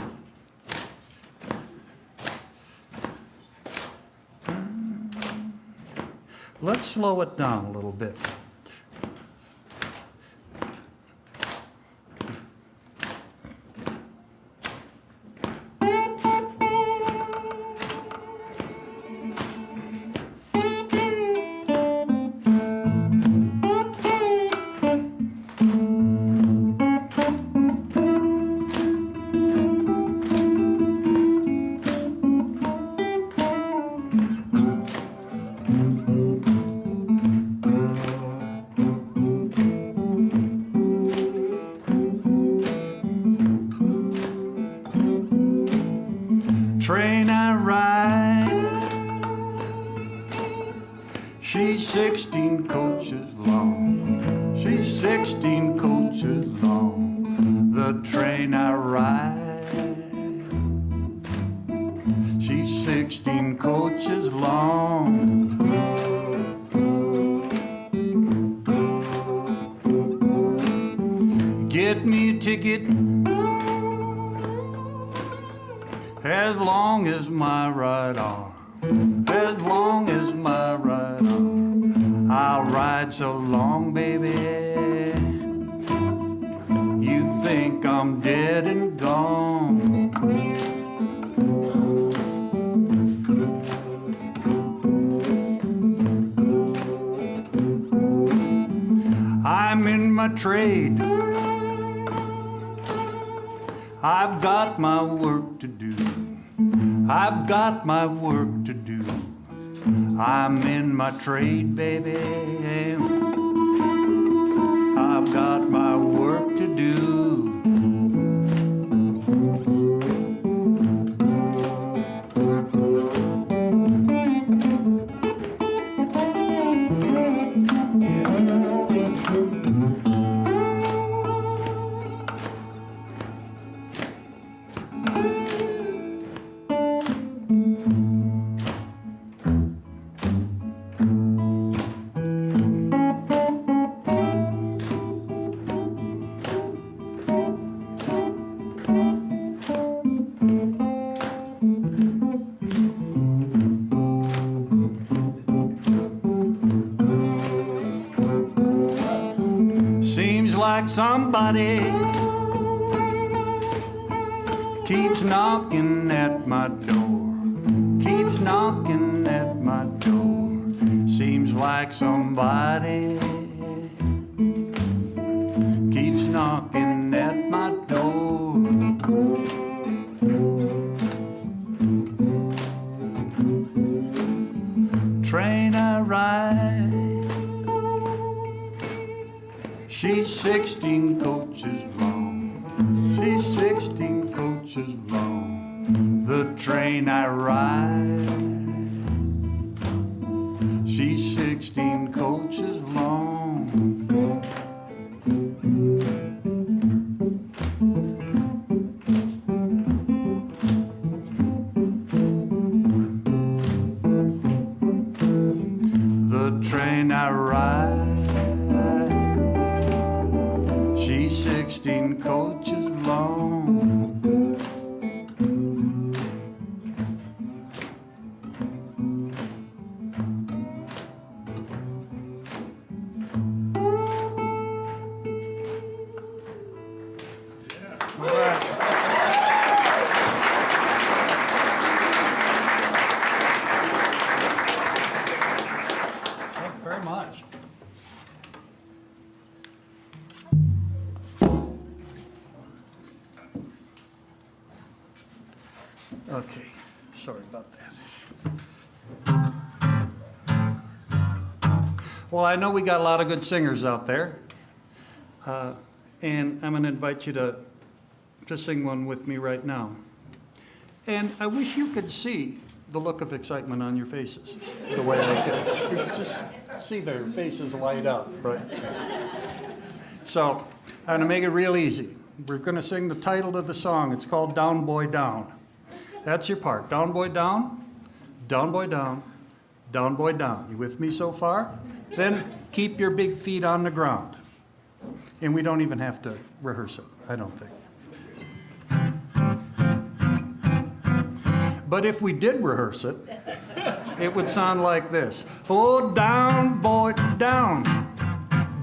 Let's slow it down a little bit. Train I ride, she's 16 coaches long. She's 16 coaches long. The train I ride, she's 16 coaches long. Get me a ticket as long as my right arm, as long as my right arm. I'll ride so long, baby, you think I'm dead and gone. I'm in my trade, I've got my work to do. I've got my work to do. I'm in my trade, baby. I've got my work to do. Seems like somebody keeps knocking at my door, keeps knocking at my door. Seems like somebody keeps knocking at my door. Train I ride, she's 16 coaches long, she's 16 coaches long. The train I ride, she's 16 coaches long. The train I ride, she's 16 coaches long. Thank you very much. Okay, sorry about that. Well, I know we got a lot of good singers out there, and I'm going to invite you to sing one with me right now. And I wish you could see the look of excitement on your faces, the way I did. You could just see their faces light up, right? So I'm going to make it real easy. We're going to sing the title of the song. It's called Down Boy Down. That's your part. Down boy down, down boy down, down boy down. You with me so far? Then keep your big feet on the ground. And we don't even have to rehearse it, I don't think. But if we did rehearse it, it would sound like this. Oh, down boy down,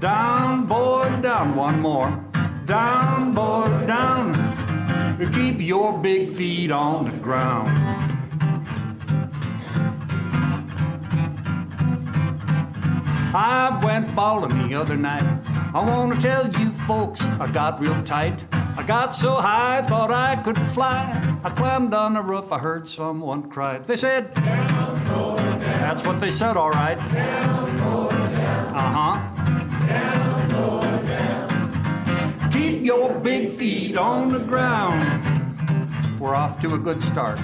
down boy down. One more. Down boy down. Keep your big feet on the ground. I went bowling the other night. I want to tell you folks, I got real tight. I got so high, I thought I could fly. I climbed on the roof, I heard someone cry. They said, down, boy, down. That's what they said, all right. Down, boy, down. Uh-huh. Down, boy, down. Keep your big feet on the ground. We're off to a good start.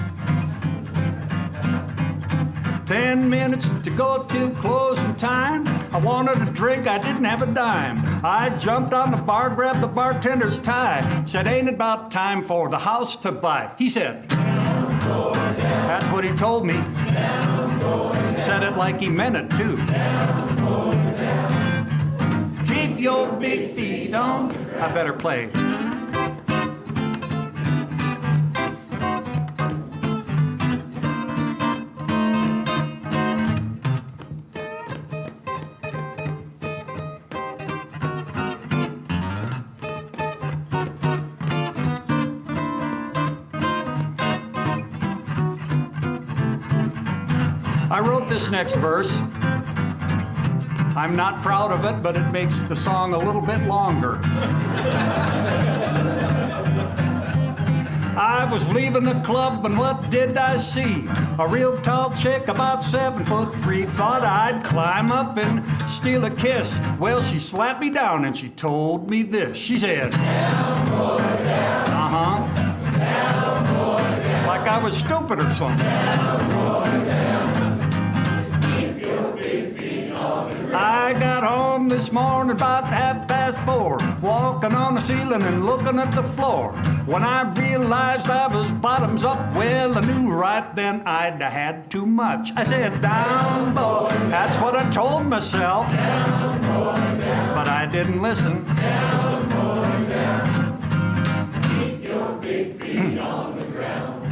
10 minutes to go till closing time. I wanted a drink, I didn't have a dime. I jumped on the bar, grabbed the bartender's tie. Said, ain't it about time for the house to buy? He said, down, boy, down. That's what he told me. Down, boy, down. Said it like he meant it too. Down, boy, down. Keep your big feet on. I better play. I wrote this next verse. I'm not proud of it, but it makes the song a little bit longer. I was leaving the club, and what did I see? A real tall chick, about 7'3". Thought I'd climb up and steal a kiss. Well, she slapped me down and she told me this. She said, down, boy, down. Uh-huh. Down, boy, down. Like I was stupid or something. Down, boy, down. I got home this morning about 4:30, walking on the ceiling and looking at the floor. When I realized I was bottoms up, well, I knew right then I'd had too much. I said, down, boy, that's what I told myself. Down, boy, down. But I didn't listen. Down, boy, down. Keep your big feet on the ground.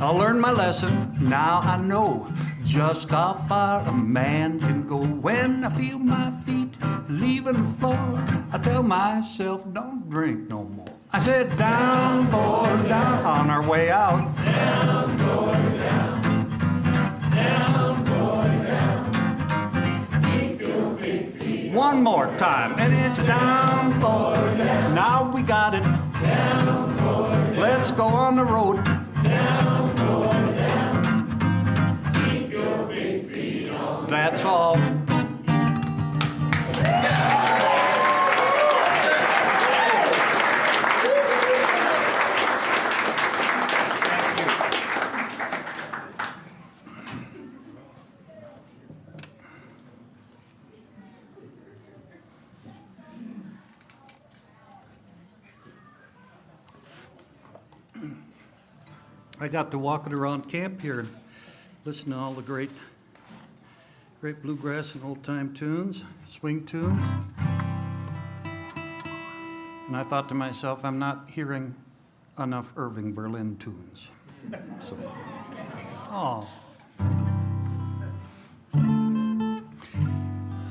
I learned my lesson, now I know just how far a man can go. When I feel my feet leaving the floor, I tell myself, don't drink no more. I said, down, boy, down, on our way out. Down, boy, down. Down, boy, down. Keep your big feet. One more time, and it's down, boy, down. Now we got it. Down, boy, down. Let's go on the road. Down, boy, down. Keep your big feet on. That's all. I got to walking around camp here and listen to all the great bluegrass and old-time tunes, swing tune. And I thought to myself, I'm not hearing enough Irving Berlin tunes. So, oh.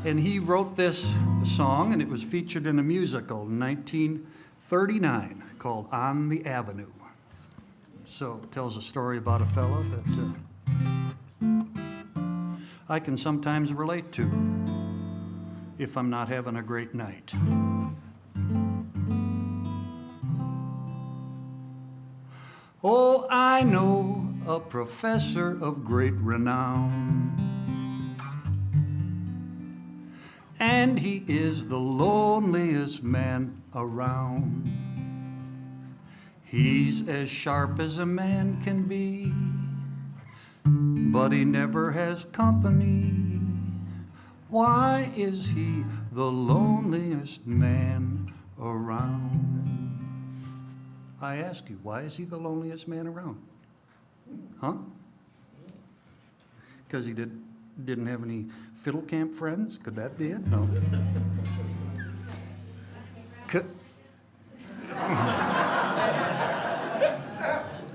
And he wrote this song, and it was featured in a musical in 1939 called On the Avenue. So it tells a story about a fella that I can sometimes relate to if I'm not having a great night. Oh, I know a professor of great renown, and he is the loneliest man around. He's as sharp as a man can be, but he never has company. Why is he the loneliest man around? I ask you, why is he the loneliest man around? Huh? Because he didn't have any fiddle camp friends? Could that be it? No.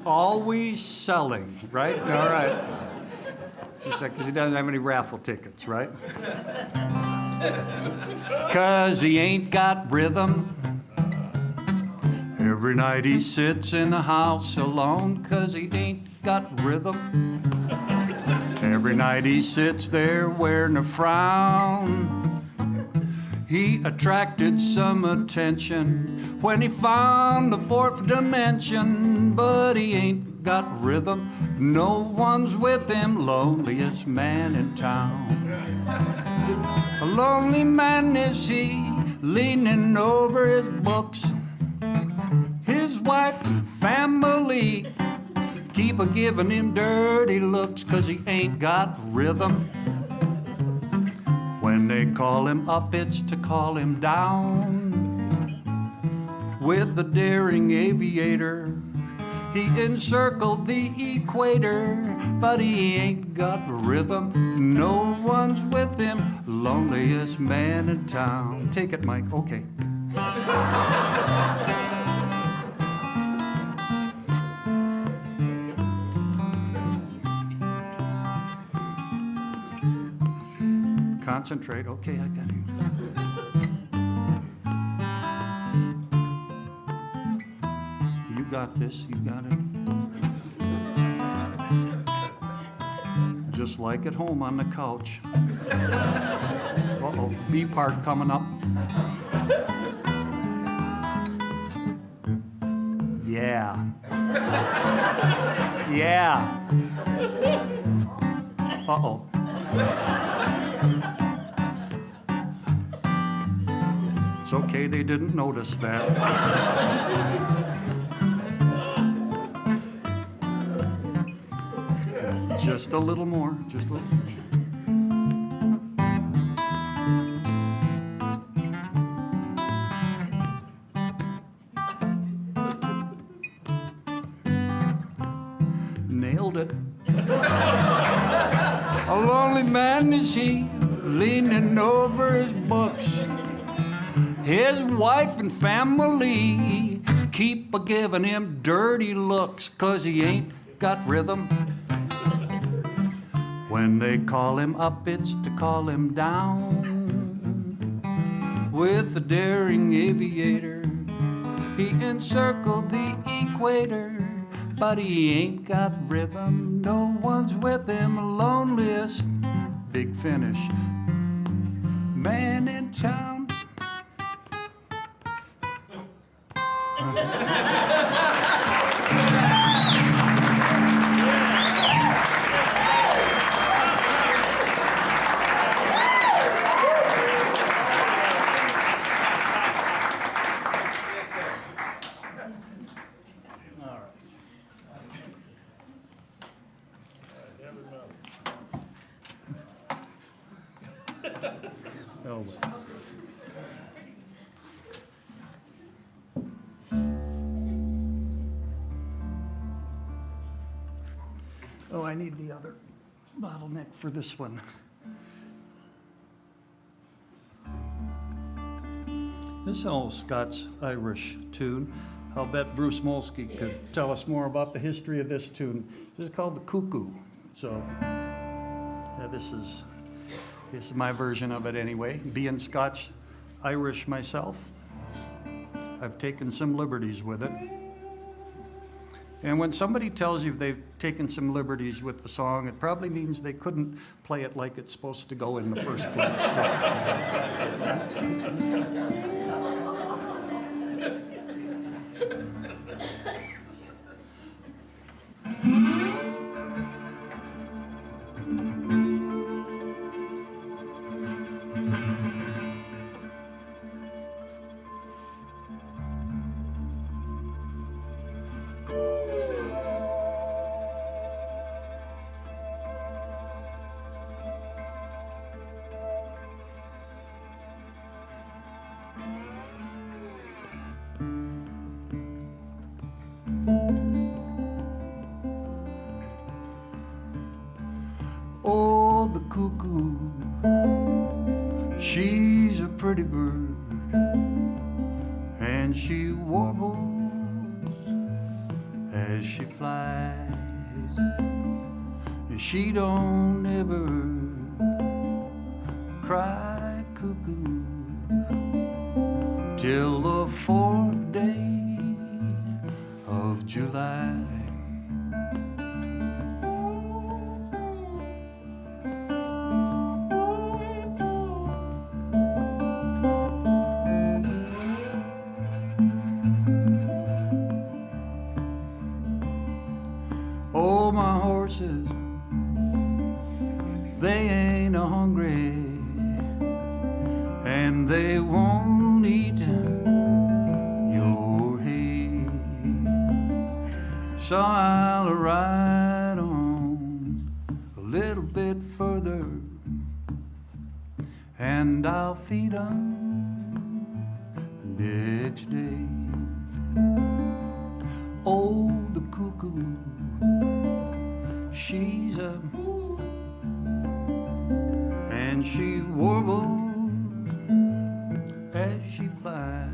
Always selling, right? All right. Just like, because he doesn't have any raffle tickets, right? Because he ain't got rhythm. Every night he sits in the house alone, because he ain't got rhythm. Every night he sits there wearing a frown. He attracted some attention when he found the fourth dimension, but he ain't got rhythm. No one's with him, loneliest man in town. A lonely man is he, leaning over his books. His wife and family keep a giving him dirty looks, 'cause he ain't got rhythm. When they call him up, it's to call him down. With the daring aviator, he encircled the equator, but he ain't got rhythm. No one's with him, loneliest man in town. Take it, Mike. Okay. Concentrate. Okay, I got you. You got this. You got it. Just like at home on the couch. Uh-oh, B part coming up. Yeah. Yeah. Uh-oh. It's okay, they didn't notice that. Just a little more, just a little. Nailed it. A lonely man is he, leaning over his books. His wife and family keep a-giving him dirty looks, 'cause he ain't got rhythm. When they call him up, it's to call him down. With the daring aviator, He encircled the equator, but he ain't got rhythm. No one's with him, loneliest big finish man in town. Oh, well. Oh, I need the other bottleneck for this one. This is an old Scots-Irish tune. I'll bet Bruce Molsky could tell us more about the history of this tune. This is called the Cuckoo. So, this is my version of it anyway. Being Scotch-Irish myself, I've taken some liberties with it. And when somebody tells you they've taken some liberties with the song, it probably means they couldn't play it like it's supposed to go in the first place. Oh, the cuckoo, she's a pretty bird, and she warbles as she flies. She don't ever cry cuckoo till the 4th day of July. Oh, my horses, they ain't hungry, and they won't eat your hay. So I'll ride on a little bit further, and I'll feed 'em next day. Oh, the cuckoo, she's and she warbles as she flies.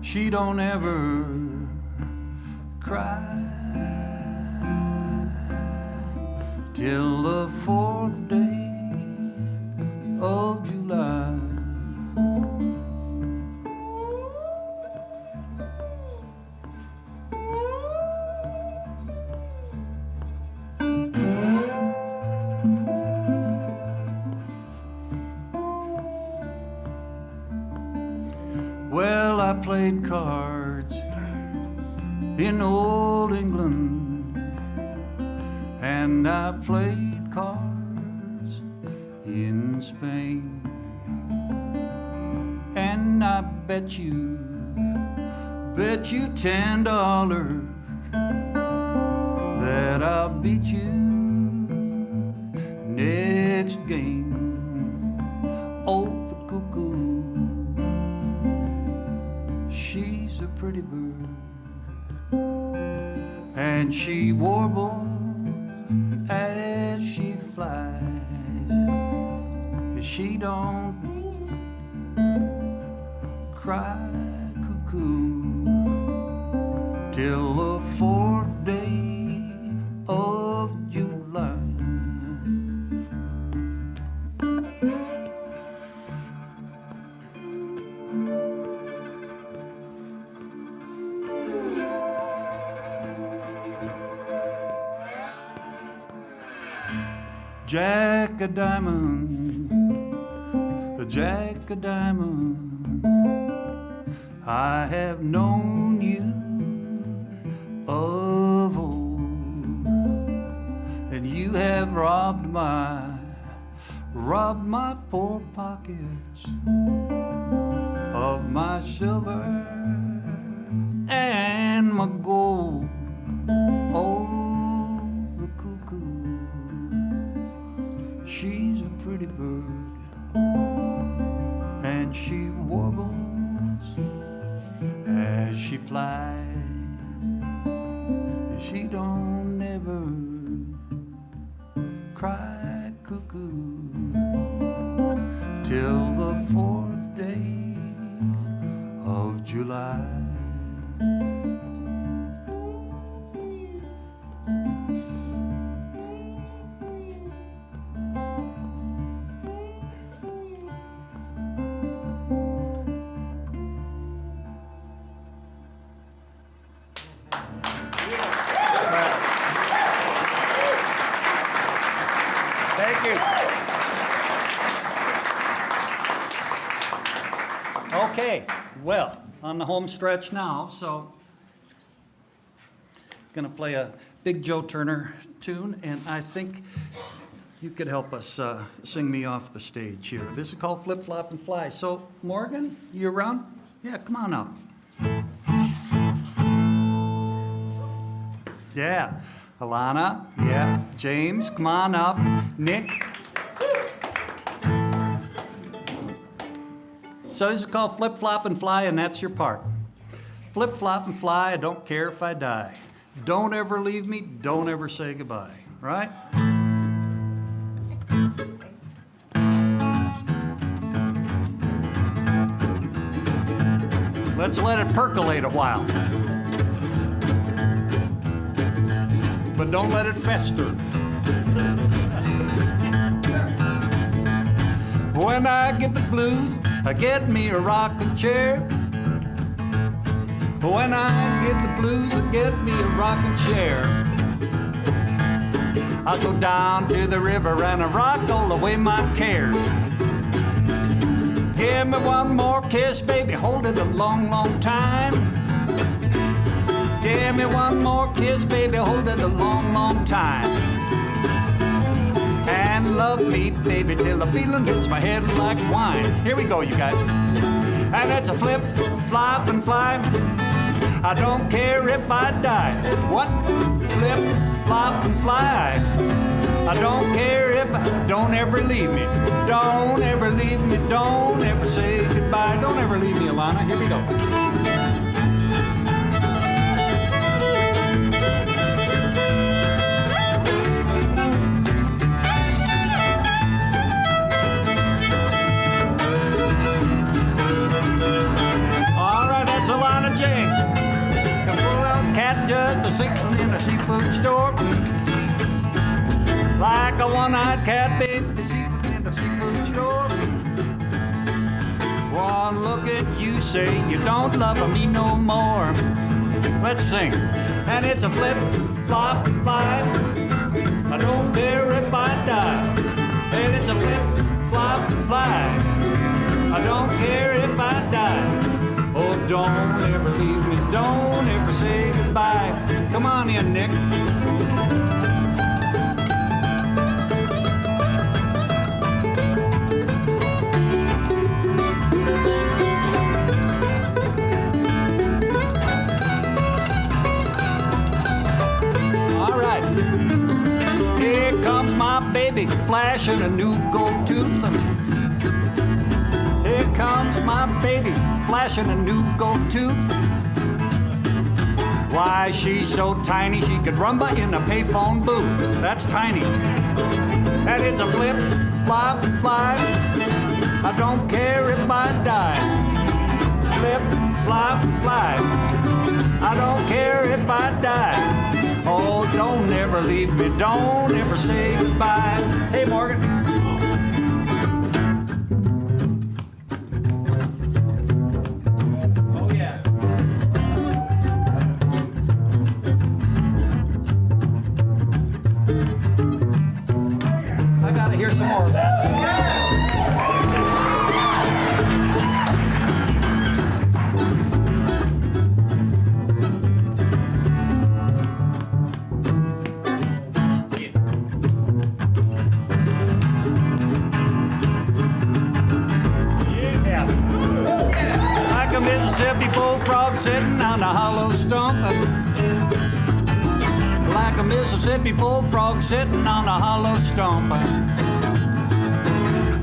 She don't ever cry till the 4th day of July. Well, I played cards in old England, and I played cards in Spain, and I bet you $10 that I'll beat you next game. Oh, the cuckoo, she's a pretty bird, and she warbles as she flies. She don't cry cuckoo till the 4th day of July. Jack of diamonds, a Jack of diamonds, I have known you of old, and you have robbed my poor pockets of my silver and my gold. Oh, the cuckoo, she's a pretty bird, and she warbles as she flies. She don't never cry cuckoo till the 4th day of July. Thank you. Okay, well, on the home stretch now, so gonna play a Big Joe Turner tune, and I think you could help us sing me off the stage here. This is called Flip, Flop, and Fly. So, Morgan, you around? Yeah, come on up. Yeah. Alana, yeah. James, come on up. Nick. So this is called Flip, Flop, and Fly, and that's your part. Flip, flop, and fly, I don't care if I die. Don't ever leave me, don't ever say goodbye, right? Let's let it percolate a while. But don't let it fester. When I get the blues, I get me a rocking chair. When I get the blues, I get me a rocking chair. I'll go down to the river and I rock all away my cares. Give me one more kiss, baby, hold it a long, long time. Give me one more kiss, baby, hold it a long, long time. And love me, baby, till the feeling hits my head like wine. Here we go, you guys. And it's a flip, flop, and fly. I don't care if I die. What? Flip, flop, and fly. I don't care if I don't ever leave me. Don't ever leave me. Don't ever say goodbye. Don't ever leave me, Alana. Here we go. Just a sitting in a seafood store, like a one-eyed cat, baby, sitting in a seafood store. One look at you, say you don't love me no more. Let's sing. And it's a flip, flop, fly. I don't care if I die. And it's a flip, flop, fly. I don't care if I die. Oh, don't ever leave me, don't ever say goodbye. Come on in, Nick. All right. Here comes my baby, flashing a new gold tooth. Here comes my baby, flashing a new gold tooth. Why, she's so tiny she could rumba in a payphone booth. That's tiny. And it's a flip, flop, fly. I don't care if I die. Flip, flop, fly. I don't care if I die. Oh, don't ever leave me. Don't ever say goodbye. Hey, Morgan. I bullfrog sitting on a hollow stump. Like a Mississippi bullfrog sitting on a hollow stump.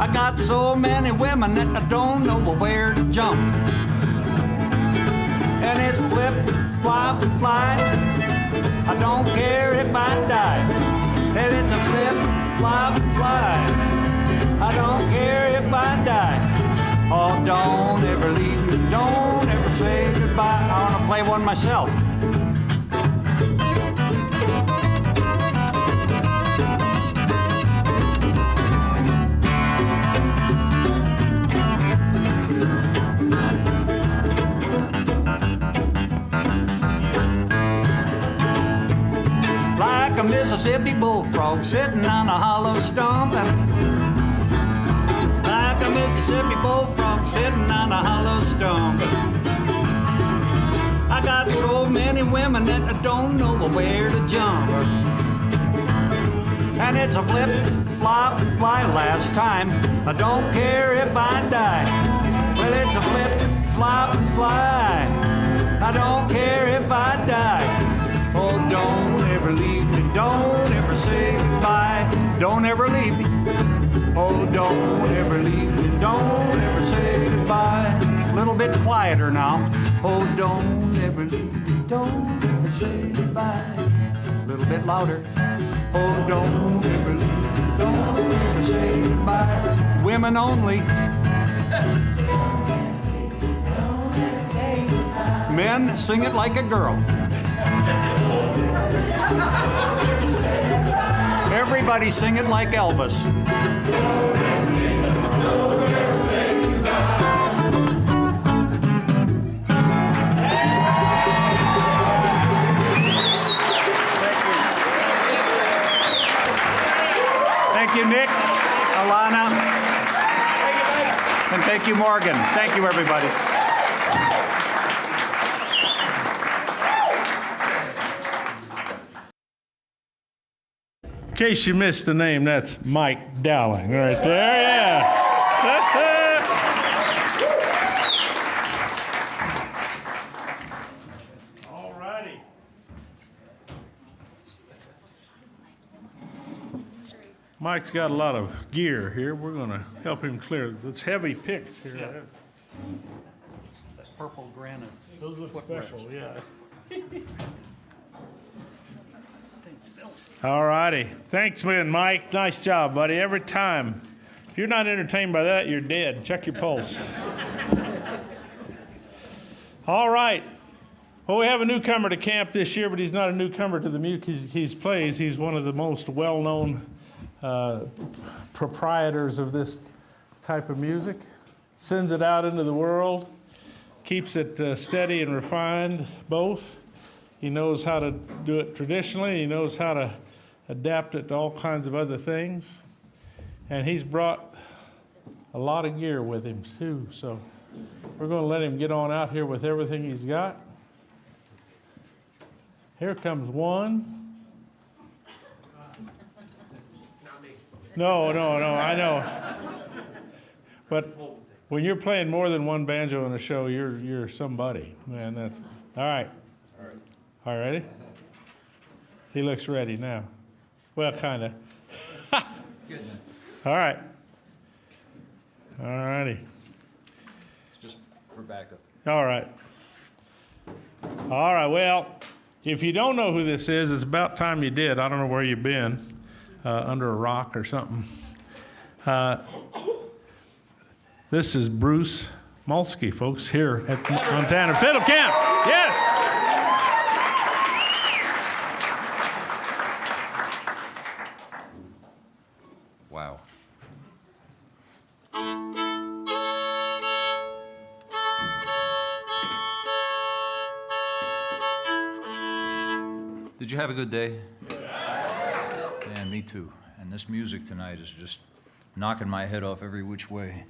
I got so many women that I don't know where to jump. And it's flip, flop, and fly. I don't care if I die. And it's a flip, flop, and fly. I don't care if I die. Oh, don't ever leave me, don't ever say goodbye. I want to play one myself. Like a Mississippi bullfrog sitting on a hollow stump. Like a Mississippi bullfrog sitting on a hollow stump. I got so many women that I don't know where to jump. And it's a flip, flop, and fly last time. I don't care if I die. Well, it's a flip, flop, and fly. I don't care if I die. Oh, don't ever leave me, don't ever say goodbye. Don't ever leave me. Oh, don't ever leave me, don't ever say goodbye. A little bit quieter now. Oh, don't ever leave me, don't ever say goodbye. A little bit louder. Oh, don't ever leave me, don't ever say goodbye. Women only. Men, sing it like a girl. Everybody sing it like Elvis. Thank you, Nick, Alana, and thank you, Morgan. Thank you, everybody. In case you missed the name, that's Mike Dowling right there, yeah. All righty. Mike's got a lot of gear here. We're going to help him clear. It's heavy picks here. Yeah. Purple granite. Those look special, yeah. All righty. Thanks, man, Mike. Nice job, buddy. Every time. If you're not entertained by that, you're dead. Check your pulse. All right. Well, we have a newcomer to camp this year, but he's not a newcomer to the music he plays. He's one of the most well-known proprietors of this type of music. Sends it out into the world. Keeps it steady and refined, both. He knows how to do it traditionally. He knows how to adapt it to all kinds of other things. And he's brought a lot of gear with him, too. So we're going to let him get on out here with everything he's got. Here comes one. No, I know. But when you're playing more than one banjo in a show, you're somebody, man. That's all right. All right, ready? He looks ready now. Well, kind of. All right. All righty. It's just for backup. All right. All right, well, if you don't know who this is, it's about time you did. I don't know where you've been, under a rock or something. This is Bruce Molsky, folks, here at Montana Fiddle Camp. Yes! Wow. Did you have a good day? Yeah, me too. And this music tonight is just knocking my head off every which way.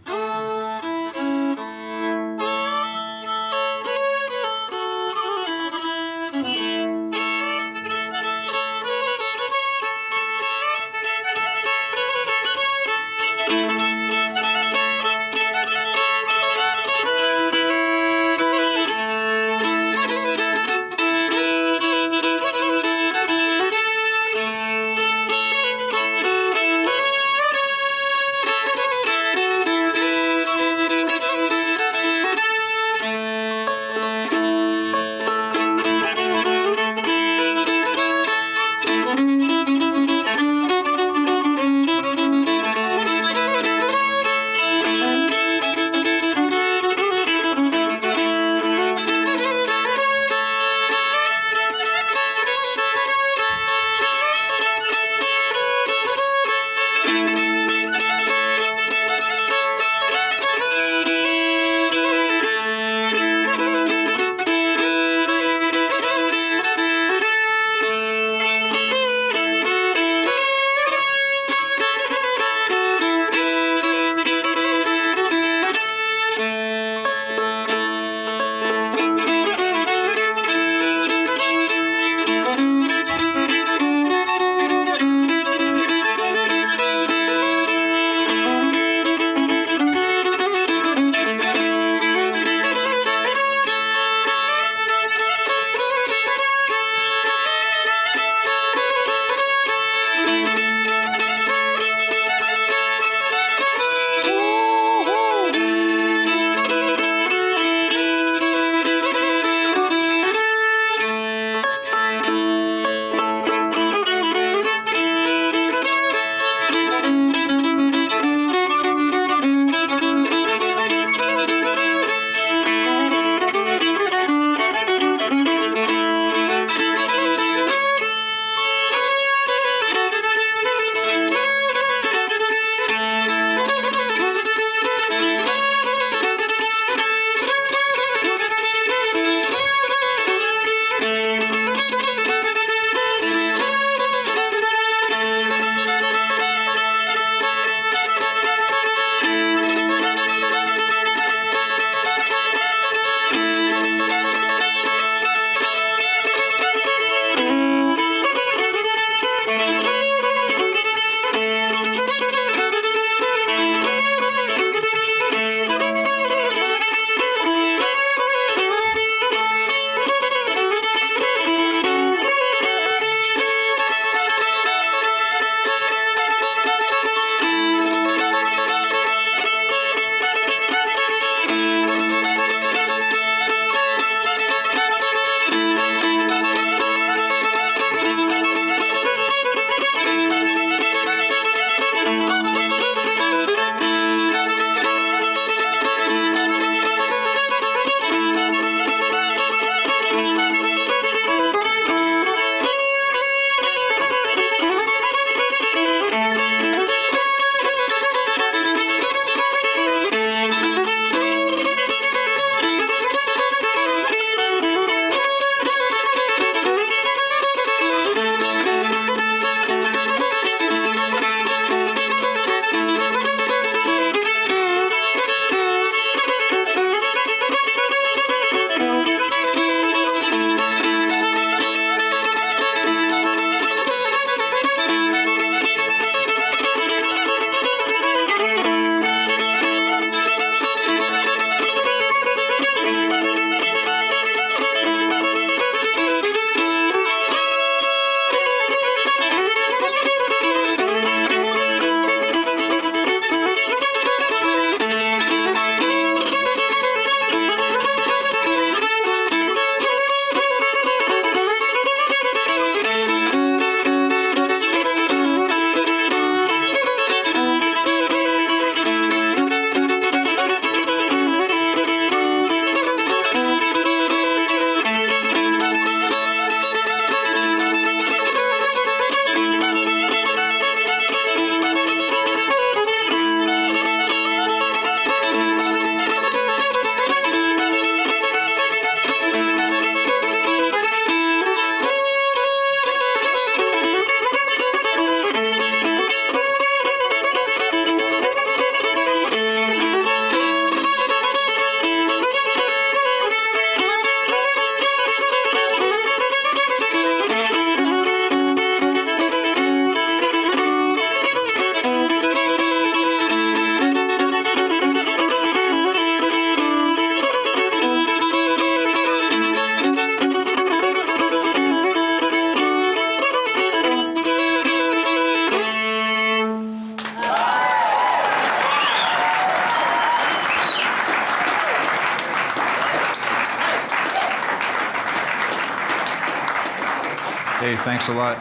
thanks a lot.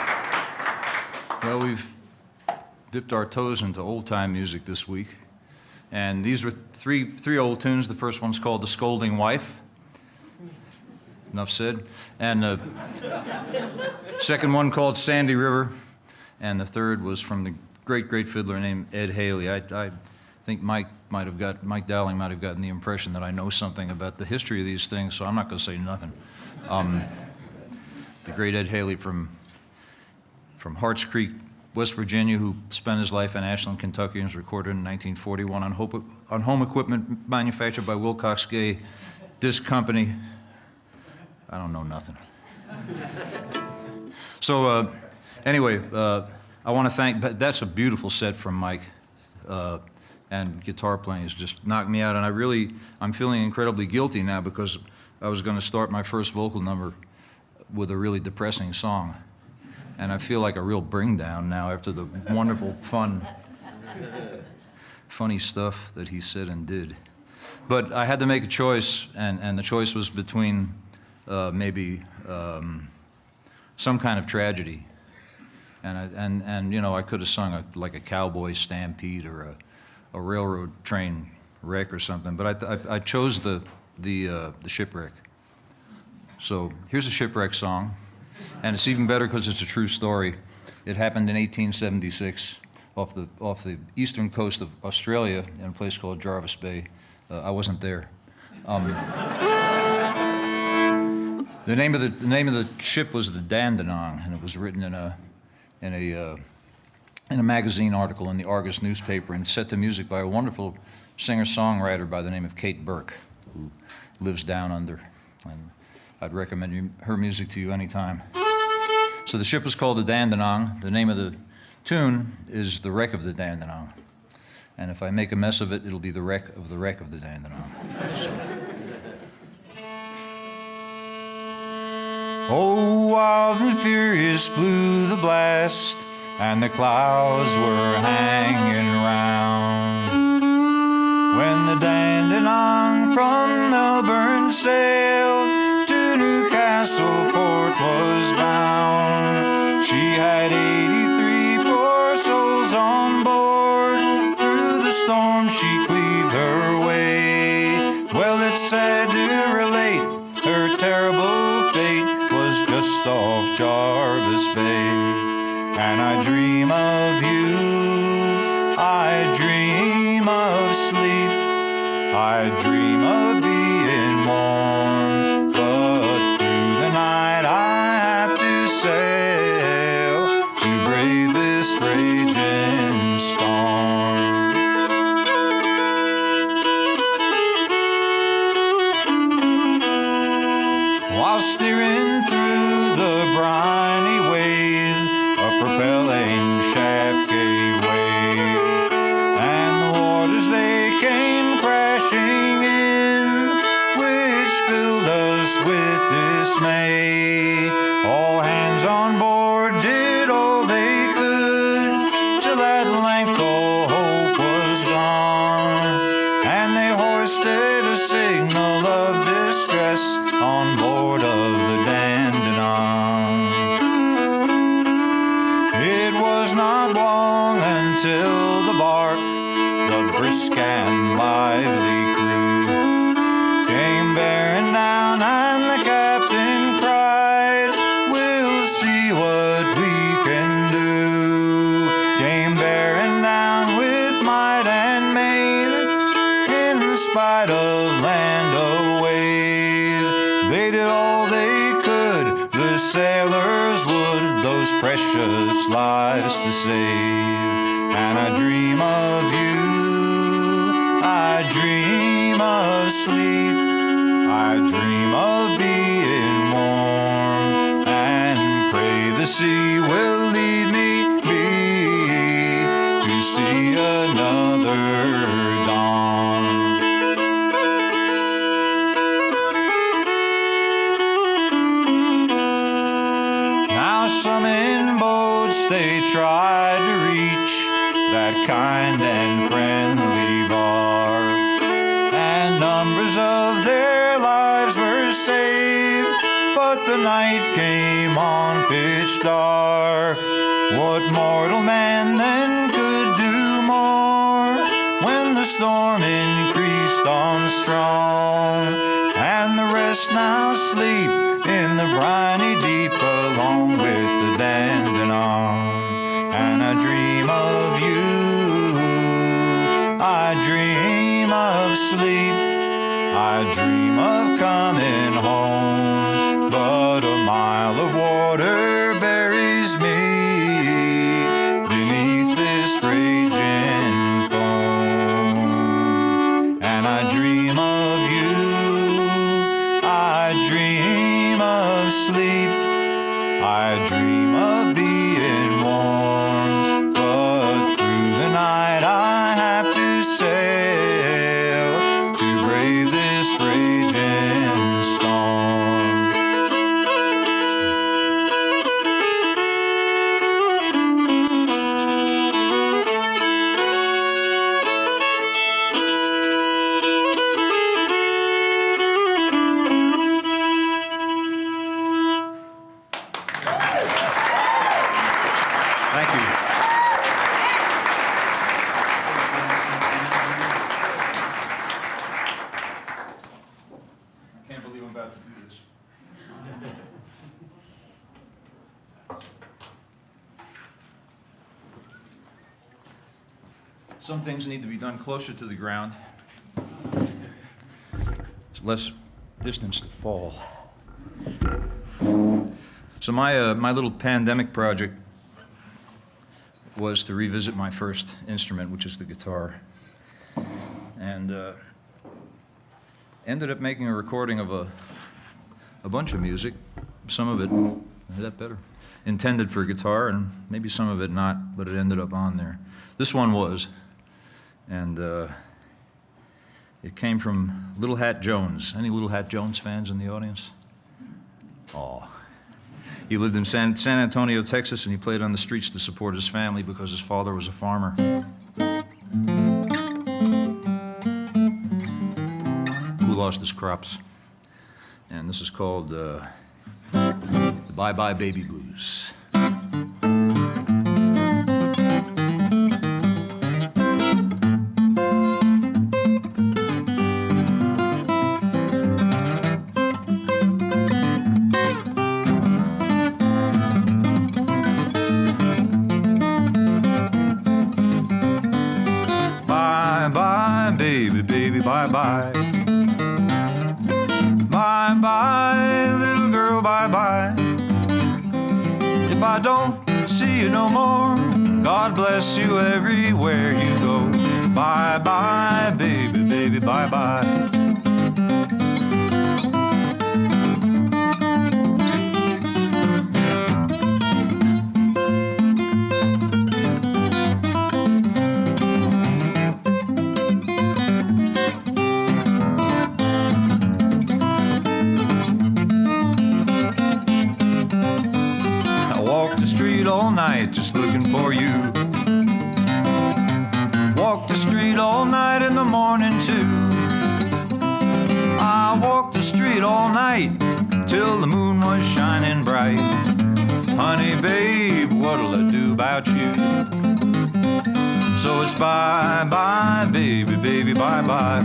Well, we've dipped our toes into old-time music this week, and these were three old tunes. The first one's called "The Scolding Wife." Enough said. And the second one called "Sandy River," and the third was from the great fiddler named Ed Haley. I think Mike Dowling might have gotten the impression that I know something about the history of these things, so I'm not going to say nothing. The great Ed Haley from Harts Creek, West Virginia, who spent his life in Ashland, Kentucky, and was recorded in 1941 on home equipment manufactured by Wilcox Gay Disc Company. I don't know nothing. So anyway, I want to thank, that's a beautiful set from Mike. And guitar playing has just knocked me out. And I'm feeling incredibly guilty now because I was going to start my first vocal number with a really depressing song. And I feel like a real bring down now after the wonderful, funny stuff that he said and did. But I had to make a choice, and the choice was between maybe some kind of tragedy. And you know, I could have sung like a cowboy stampede or a railroad train wreck or something, but I chose the shipwreck. So here's a shipwreck song, and it's even better because it's a true story. It happened in 1876 off the eastern coast of Australia in a place called Jarvis Bay. I wasn't there. The name of the ship was the Dandenong, and it was written in a magazine article in the Argus newspaper, and set to music by a wonderful singer-songwriter by the name of Kate Burke, who lives down under. And I'd recommend her music to you anytime. So the ship was called the Dandenong. The name of the tune is "The Wreck of the Dandenong." And if I make a mess of it, it'll be the wreck of the Dandenong. So. Oh, wild and furious blew the blast, and the clouds were hanging round, when the Dandenong from Melbourne sailed to Newcastle port was bound. She had 83 poor souls on board. Through the storm she cleaved her way. Well, it's sad to relate, her terrible fate was just off Jarvis Bay. And I dream of you, I dream of sleep, I dream of being warm, but through the night I have to sail to brave this raging storm. While steering through the briny wave, a propelling shaft gave way, and the waters they came crashing in, which filled us with dismay. All hands on board did all they could, till at length all hope was gone, and they hoisted a signal of distress on board of the Dandenong. It was not long until the bark, the brisk and lively crew, came bearing down, and the captain cried, "We'll see what we can do." Came bearing down with might and main, in spite of land or wave. They did all they could, the sailors would, those precious lives to save. And I dream of you, I dream of sleep, I dream of being warm, and pray the sea will lead me to see another dawn. Now some in boats they tried to reach that kind and friendly bar, and numbers of their lives were saved, but the night came on pitch dark. What mortal man then could do more when the storm increased on strong, and the rest now sleep in the briny deep along with the Dandenong. And I dream of you, I dream of sleep, I dream of coming home, but a mile of water buries me beneath this raging foam. And I dream of you, I dream of sleep, I dream of being warm, but through the night I have to sail to brave this raging storm. Thank you. I can't believe I'm about to do this. Some things need to be done closer to the ground. It's less distance to fall. So my little pandemic project was to revisit my first instrument, which is the guitar. And ended up making a recording of a bunch of music, some of it, is that better? Intended for guitar, and maybe some of it not, but it ended up on there. This one was, and it came from Little Hat Jones. Any Little Hat Jones fans in the audience? Aw. He lived in San Antonio, Texas, and he played on the streets to support his family because his father was a farmer. Who lost his crops. And this is called the Bye Bye Baby Blues. Bye-bye. Bye-bye, little girl, bye-bye. If I don't see you no more, God bless you everywhere you go. Bye-bye, baby, baby, bye-bye. All night just looking for you. Walked the street all night in the morning too. I walked the street all night till the moon was shining bright. Honey babe, what'll I do about you? So it's bye bye baby, baby, bye bye.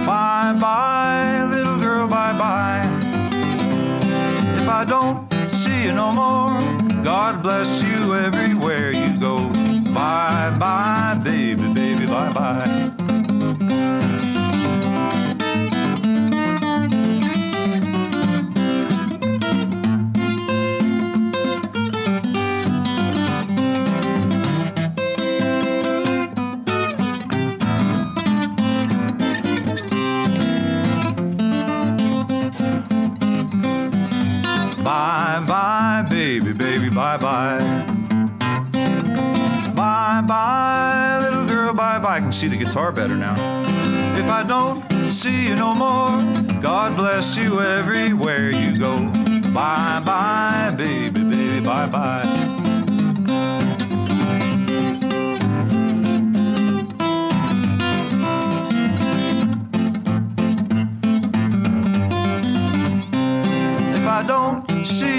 Bye bye little girl, bye bye. If I don't see you no more, God bless you everywhere you go. Bye bye baby, baby, bye bye. Bye-bye, baby, baby, bye-bye. Bye-bye, little girl, bye-bye. I can see the guitar better now. If I don't see you no more, God bless you everywhere you go. Bye-bye, baby, baby, bye-bye.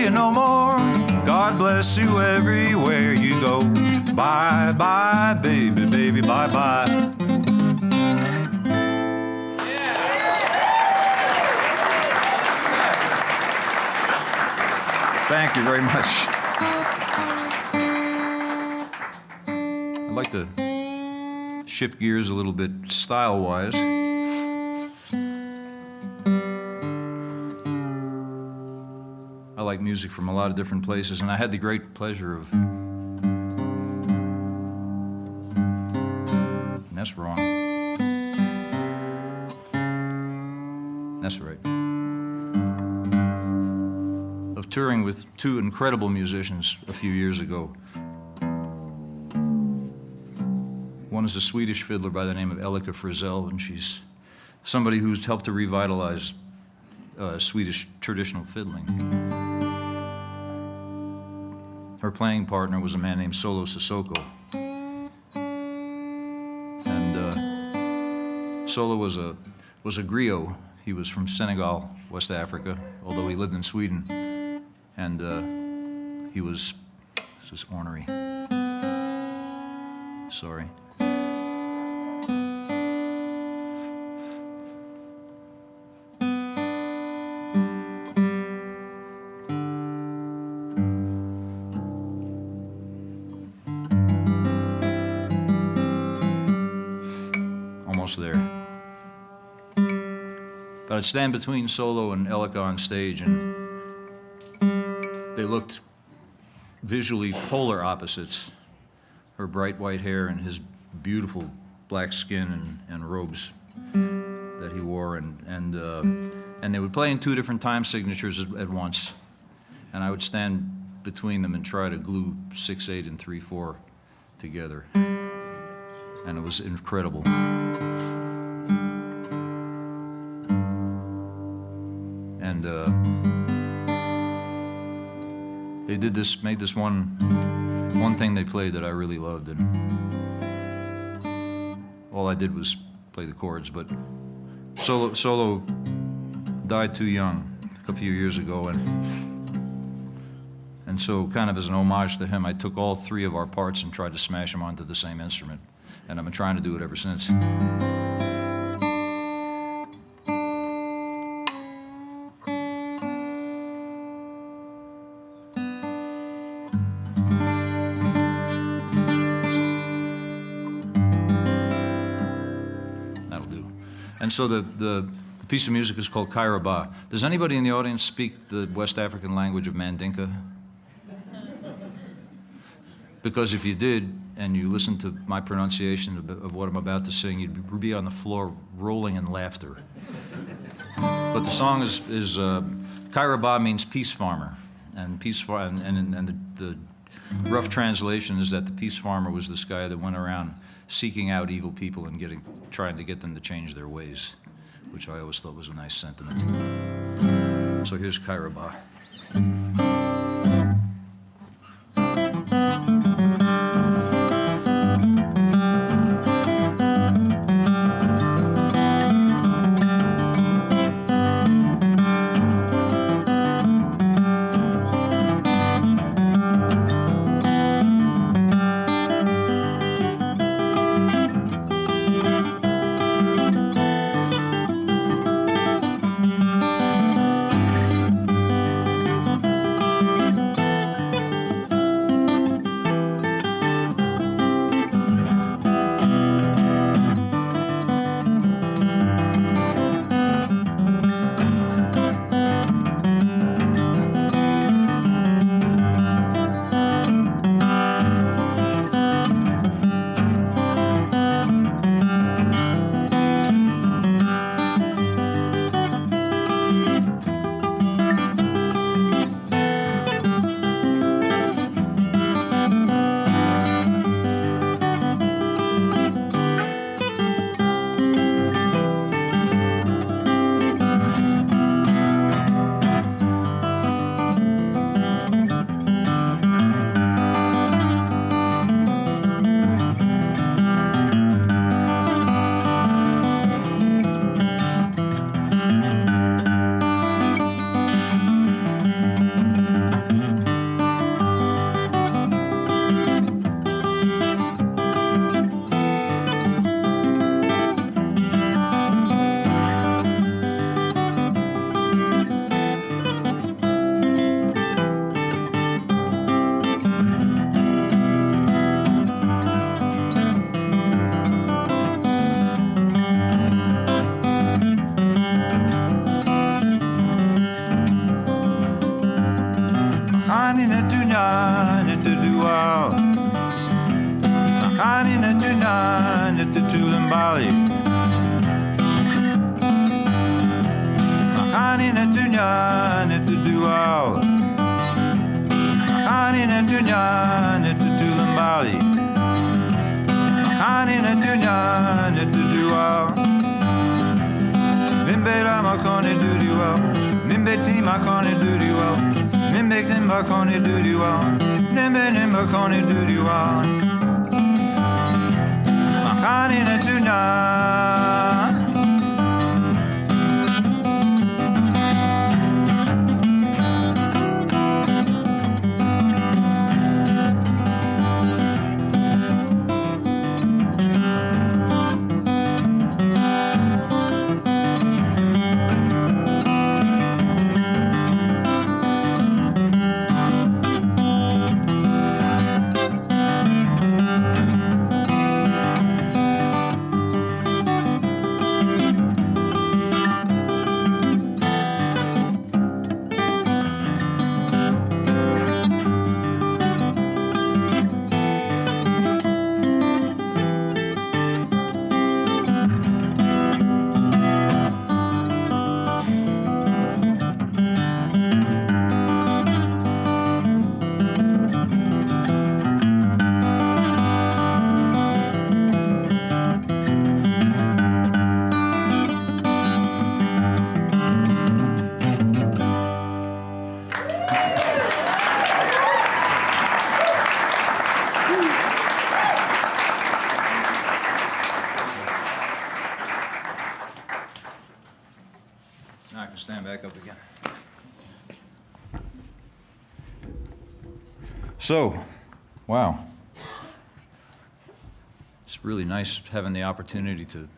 you no more. God bless you everywhere you go. Bye, bye, baby, baby, bye, bye. Thank you very much. I'd like to shift gears a little bit style-wise. I like music from a lot of different places, and I had the great pleasure of... That's wrong. That's right. Of touring with two incredible musicians a few years ago. One is a Swedish fiddler by the name of Elika Frizzell, and she's somebody who's helped to revitalize Swedish traditional fiddling. Her playing partner was a man named Solo Sissoko. And Solo was a griot. He was from Senegal, West Africa, although he lived in Sweden. And he was, this is ornery. Sorry. Almost there. But I'd stand between Solo and Elika on stage, and they looked visually polar opposites. Her bright white hair and his beautiful black skin and robes that he wore, and they would play in two different time signatures at once, and I would stand between them and try to glue 6/8 and 3/4 together, and it was incredible. And they did this, made this one thing they played that I really loved, and all I did was play the chords. But Solo died too young a few years ago, and so kind of as an homage to him, I took all three of our parts and tried to smash them onto the same instrument, and I've been trying to do it ever since. And so the piece of music is called Kairaba. Does anybody in the audience speak the West African language of Mandinka? Because if you did, and you listened to my pronunciation of what I'm about to sing, you'd be on the floor rolling in laughter. But the song is Kairaba means peace farmer, and the rough translation is that the peace farmer was this guy that went around seeking out evil people and trying to get them to change their ways, which I always thought was a nice sentiment. So here's Kairaba. tunan at the dual. Makanin at tunan at the tulambali. Makanin at tunan at the dual. Makanin at tunan at the tulambali. Makanin at tunan at the dual. Mimbera makone duty well. Mimbeti makone duty well. Mimbektin makone duty well. Nimbenin makone duty well. Makani na tuna. Now I can stand back up again. So, wow. It's really nice having the opportunity to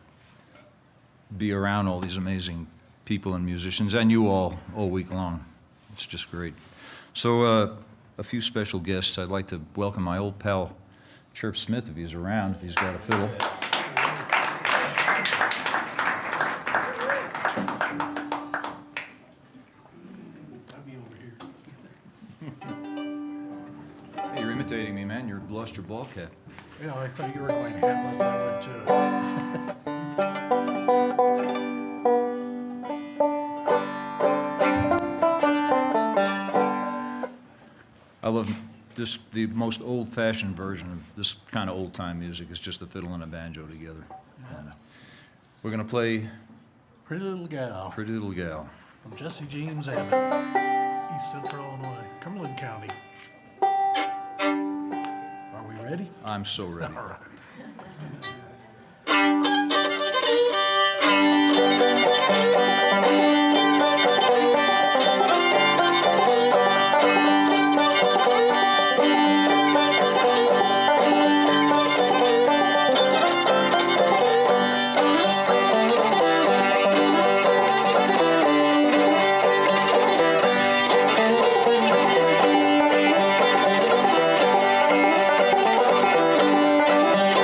be around all these amazing people and musicians, and you all week long. It's just great. So, a few special guests. I'd like to welcome my old pal, Chirp Smith, if he's around, if he's got a fiddle. Hey, you're imitating me, man. You lost your ball cap. Yeah, I thought you were going hatless. I would too. I love this. The most old-fashioned version of this kind of old-time music is just the fiddle and a banjo together. And we're gonna play Pretty Little Gal "Pretty Little Gal." from Jesse James Abbott, East Central Illinois, Cumberland County. Are we ready? I'm so ready. All right. Makanin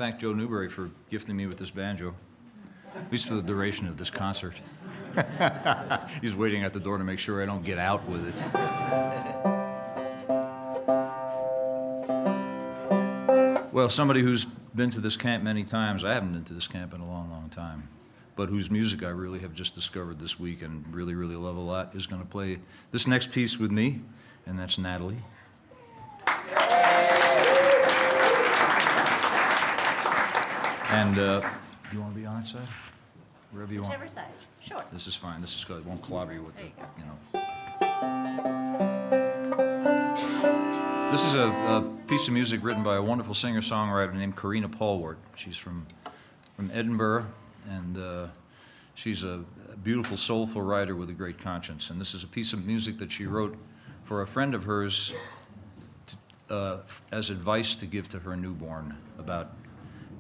thank Joe Newberry for gifting me with this banjo, at least for the duration of this concert. He's waiting at the door to make sure I don't get out with it. Well, somebody who's been to this camp many times, I haven't been to this camp in a long, long time, but whose music I really have just discovered this week and really, really love a lot, is going to play this next piece with me, and that's Natalie. And you want to be on that side? Wherever you want. Whichever side. Sure. This is fine. This is good. It won't clobber you with the, There you you know. This is a piece of music written by a wonderful singer-songwriter named Karina Paulwart. She's from Edinburgh, and she's a beautiful, soulful writer with a great conscience. And this is a piece of music that she wrote for a friend of hers as advice to give to her newborn about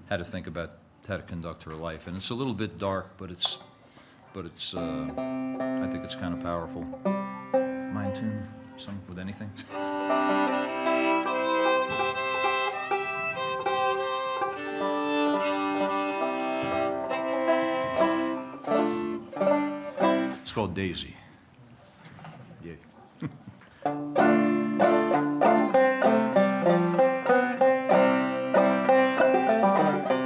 how to think about how to conduct her life. And it's a little bit dark, but it's I think it's kind of powerful. Mind tune some with anything? It's called Daisy. Yeah.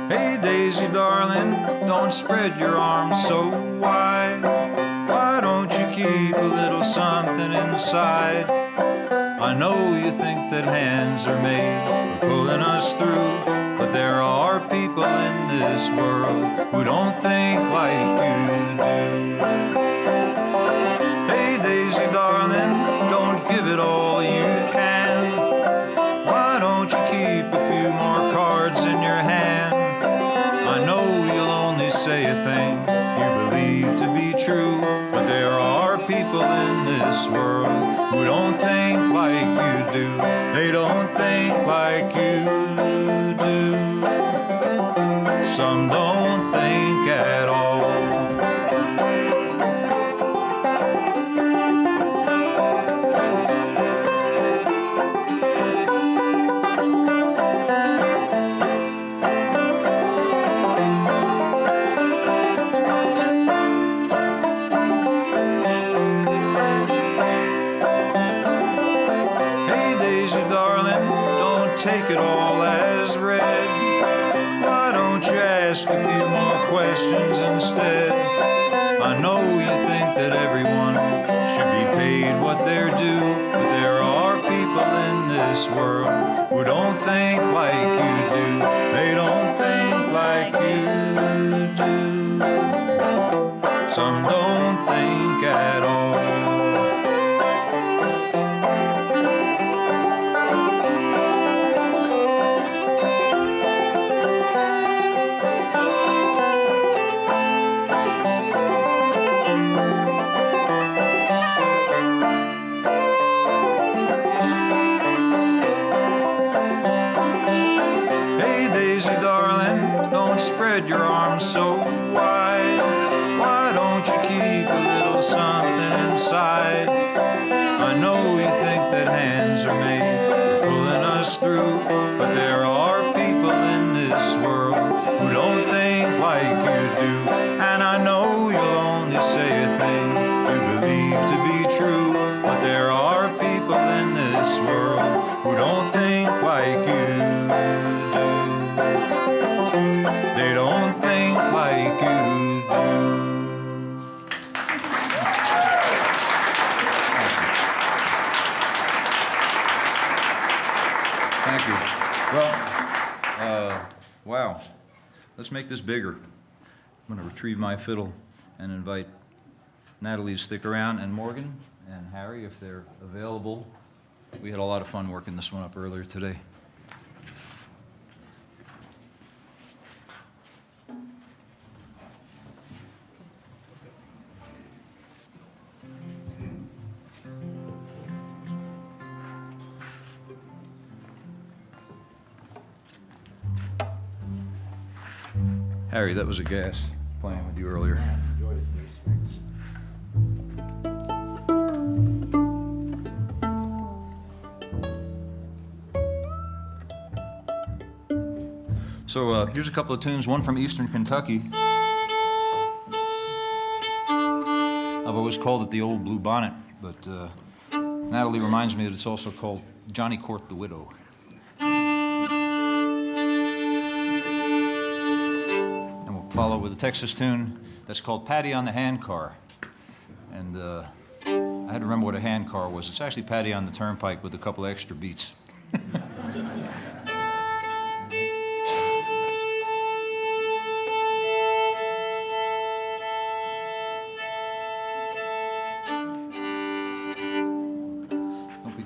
Hey Daisy darling, don't spread your arms so wide. Why don't you keep a little something inside? I know you think that hands are made for pulling us through, but there are people in this world who don't think like you do. Hey Daisy darling, don't give it all you can. Why don't you keep a few more cards in your hand? I know you'll only say a thing you believe to be true, but there are people in this world who don't think like you do. They don't think like you do. Some don't think at all. Take it all as read. Why don't you ask a few more questions instead? I know you think that everyone should be paid what they're due, but there are people in this world who don't think like you do. They don't think like you do. Some don't think at all. Spread your arms so wide. Why don't you keep a little something inside? I know you think that hands are made for pulling us through, but there are people in this world who don't think like you do. And I know you'll only say a thing you believe to be true, but there are people in this world who don't think like you do. They don't think like you do. Thank you. Well, wow. Let's make this bigger. I'm going to retrieve my fiddle and invite Natalie to stick around, and Morgan and Harry, if they're available. We had a lot of fun working this one up earlier today. Harry, that was a gas playing with you earlier. So here's a couple of tunes, one from Eastern Kentucky. I've always called it the Old Blue Bonnet, but Natalie reminds me that it's also called Johnny Court the Widow. And we'll follow with a Texas tune that's called Patty on the Hand Car. And I had to remember what a hand car was. It's actually Patty on the Turnpike with a couple extra beats.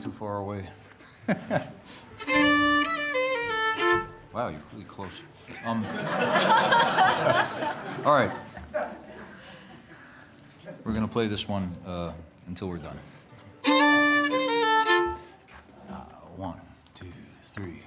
Too far away. Wow, you're really close. All right. We're going to play this one until we're done. 1, 2, 3.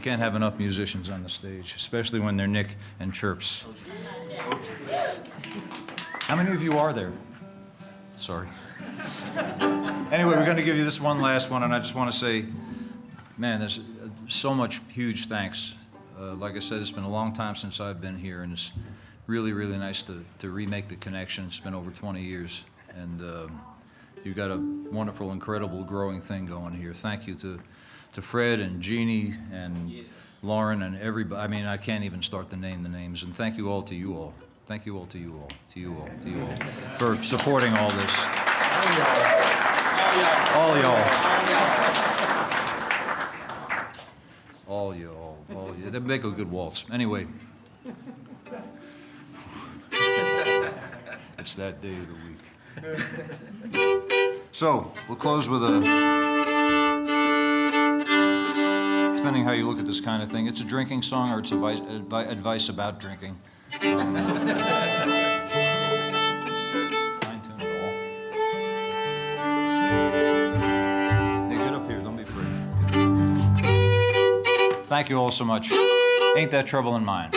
can't have enough musicians on the stage, especially when they're Nick and Chirps. How many of you are there? Sorry. Anyway, we're going to give you this one last one, and I just want to say, man, there's so much huge thanks. Like I said, it's been a long time since I've been here, and it's really, really nice to remake the connection. It's been over 20 years, and you've got a wonderful, incredible, growing thing going here. Thank you to Fred and Jeannie and Lauren and everybody. I mean, I can't even start to name the names. And thank you all to you all. Thank you all to you all, to you all, to you all, for supporting all this. All y'all. All y'all. All you. They make a good waltz. Anyway. It's that day of the week. So, we'll close with a, depending how you look at this kind of thing, it's a drinking song or it's advice about drinking. Fine-tune it all. Hey, get up here, don't be afraid. Thank you all so much. Ain't that trouble in mine.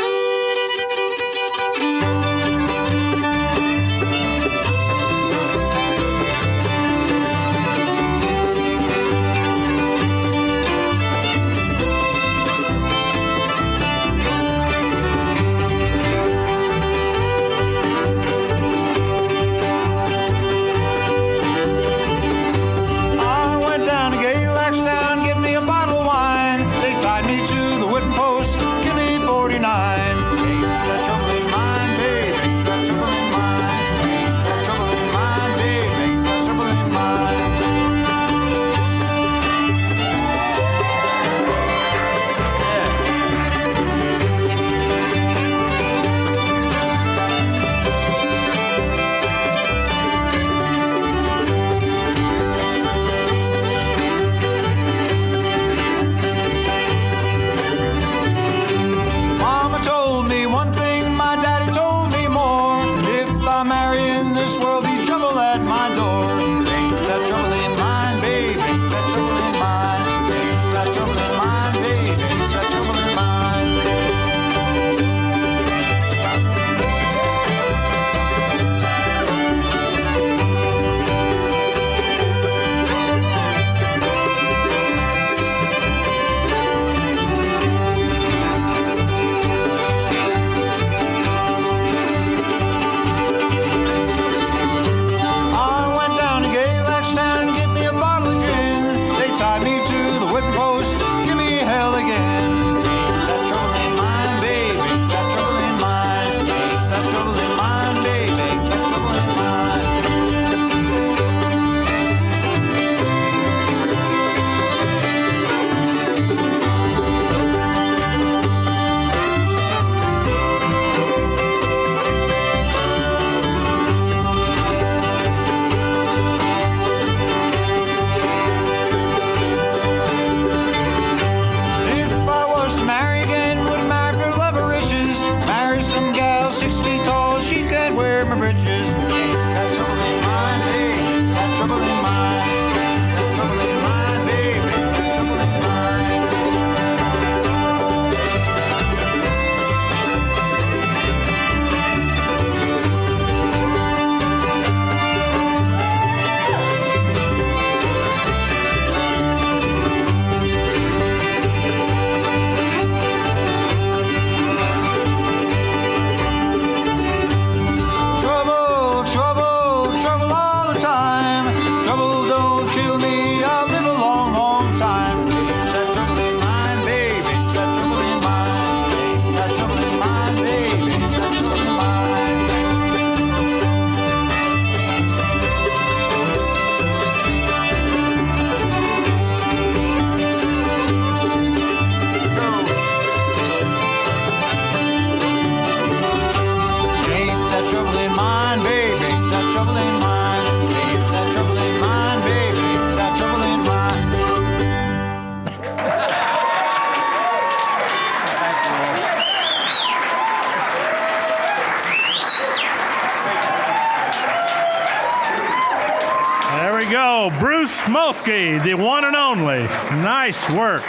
Molsky, the one and only. Nice work.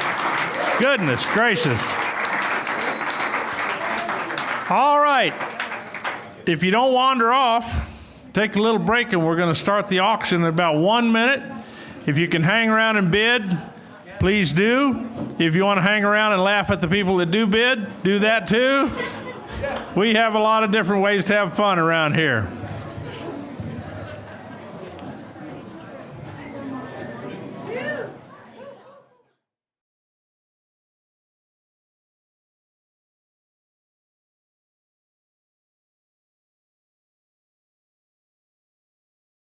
Goodness gracious. All right. If you don't wander off, take a little break and we're going to start the auction in about 1 minute. If you can hang around and bid, please do. If you want to hang around and laugh at the people that do bid, do that too. We have a lot of different ways to have fun around here.